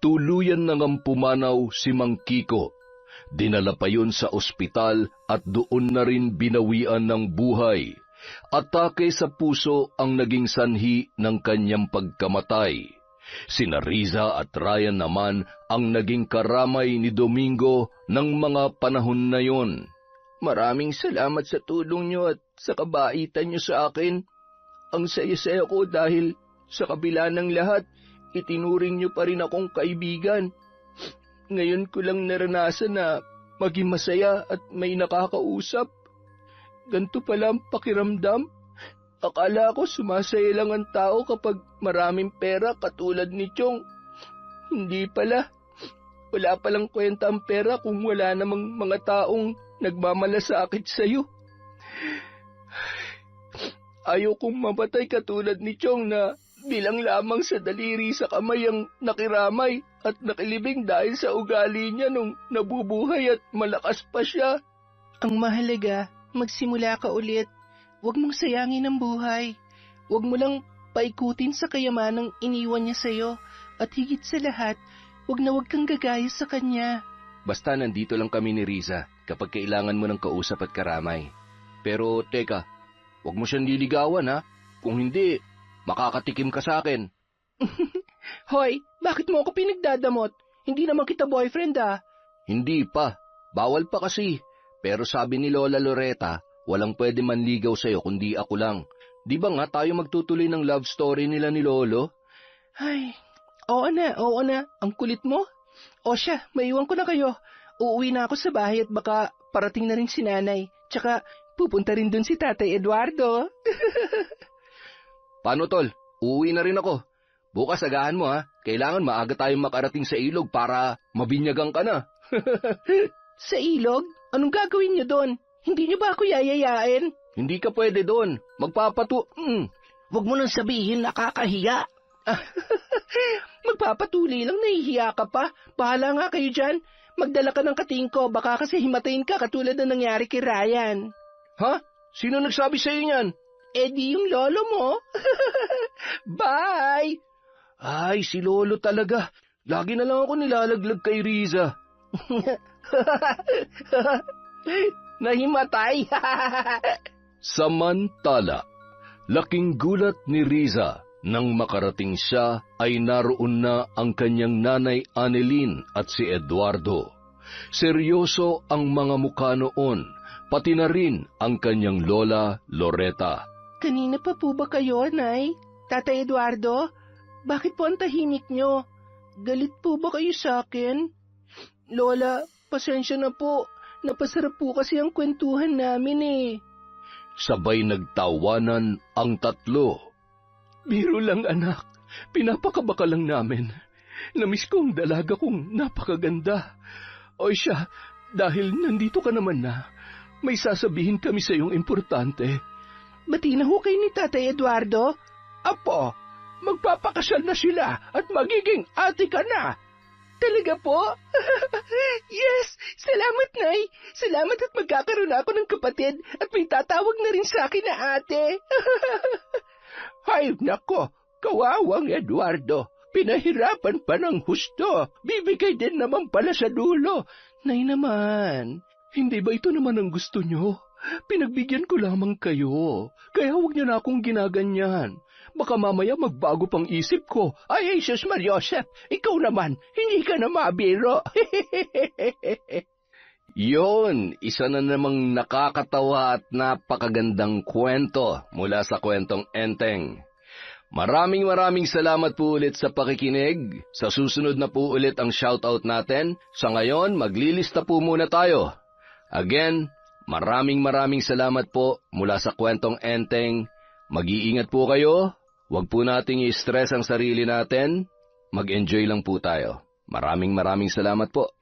tuluyan na ngang pumanaw si Mang Kiko. Dinala pa yun sa ospital at doon na rin binawian ng buhay. Atake sa puso ang naging sanhi ng kanyang pagkamatay. Sina Riza at Ryan naman ang naging karamay ni Domingo ng mga panahon na yon. Maraming salamat sa tulong niyo at sa kabaitan niyo sa akin. Ang saya-saya ko dahil sa kabila ng lahat, itinuring niyo pa rin akong kaibigan. Ngayon ko lang naranasan na maging masaya at may nakakausap. Ganito pala ang pakiramdam. Akala ko sumasaya lang ang tao kapag maraming pera katulad ni Chong. Hindi pala. Wala palang kwenta ang pera kung wala namang mga taong nagmamalasakit sa'yo. Ayaw kong mamatay katulad ni Chong na bilang lamang sa daliri sa kamay ang nakiramay at nakilibing dahil sa ugali niya nung nabubuhay at malakas pa siya. Ang mahalaga, magsimula ka ulit. Huwag mong sayangin ang buhay. Huwag mo lang paikutin sa kayamanang iniwan niya sa'yo. At higit sa lahat, huwag kang gagaya sa kanya. Basta nandito lang kami ni Riza kapag kailangan mo ng kausap at karamay. Pero teka, huwag mo siyang liligawan ha. Kung hindi, makakatikim ka sa akin. Hoy, bakit mo ako pinagdadamot? Hindi naman kita boyfriend ah. Hindi pa. Bawal pa kasi. Pero sabi ni Lola Loretta, walang pwede manligaw sa'yo kundi ako lang. Di ba nga tayo magtutuloy ng love story nila ni Lolo? Ay, oo na. Ang kulit mo. O siya, maiwan ko na kayo. Uuwi na ako sa bahay at baka parating na rin si nanay. Tsaka pupunta rin dun si Tatay Eduardo. Paano tol? Uuwi na rin ako. Bukas agahan mo ha. Kailangan maaga tayong makarating sa ilog para mabinyagan ka na. Sa ilog? Anong gagawin niyo doon? Hindi niyo ba ako yayayain? Hindi ka pwede doon. Huwag mo nang sabihin nakakahiya. Magpapatuloy lang, nahihiya ka pa. Bahala nga kayo dyan. Magdala ka ng katingko, baka kasi himatayin ka katulad na nangyari kay Ryan. Ha? Sino nagsabi sa'yo niyan? Di yung lolo mo. Bye! Ay, si Lolo talaga. Lagi na lang ako nilalaglag kay Riza. Nahimatay. Samantala, laking gulat ni Riza nang makarating siya ay naroon na ang kanyang nanay Annelyn at si Eduardo. Seryoso ang mga mukha noon, pati na rin ang kanyang lola Loretta. Kanina pa po ba kayo, Nay? Tatay Eduardo, bakit po ang tahimik nyo? Galit po ba kayo sa akin? Lola, pasensya na po. Napasarap po kasi ang kwentuhan namin eh. Sabay nagtawanan ang tatlo. Biro lang anak, pinapakabaka lang namin. Namiss ko ang dalaga kong napakaganda. O siya, dahil nandito ka naman na, may sasabihin kami sa iyong importante. Bati na ho kayo ni Tatay Eduardo? Apo, magpapakasal na sila at magiging ate ka na. Talaga po? Yes! Salamat, Nay! Salamat at magkakaroon ako ng kapatid at may tatawag na rin sa akin na ate. Ay, nako, kawawang Eduardo. Pinahirapan pa ng husto. Bibigay din naman pala sa dulo. Nay naman, Hindi ba ito naman ang gusto nyo? Pinagbigyan ko lamang kayo. Kaya huwag niyo na akong ginaganyan. Baka mamaya magbago pang isip ko. Ay, Jesus Mariosep, ikaw naman, hindi ka na mabiro. Yon, isa na namang nakakatawa at napakagandang kwento mula sa kwentong Enteng. Maraming salamat po ulit sa pakikinig. Sa susunod na po ulit ang shoutout natin. Sa ngayon, maglilista po muna tayo. Again, maraming salamat po mula sa kwentong Enteng. Mag-iingat po kayo. Huwag po nating i-stress ang sarili natin. Mag-enjoy lang po tayo. Maraming salamat po.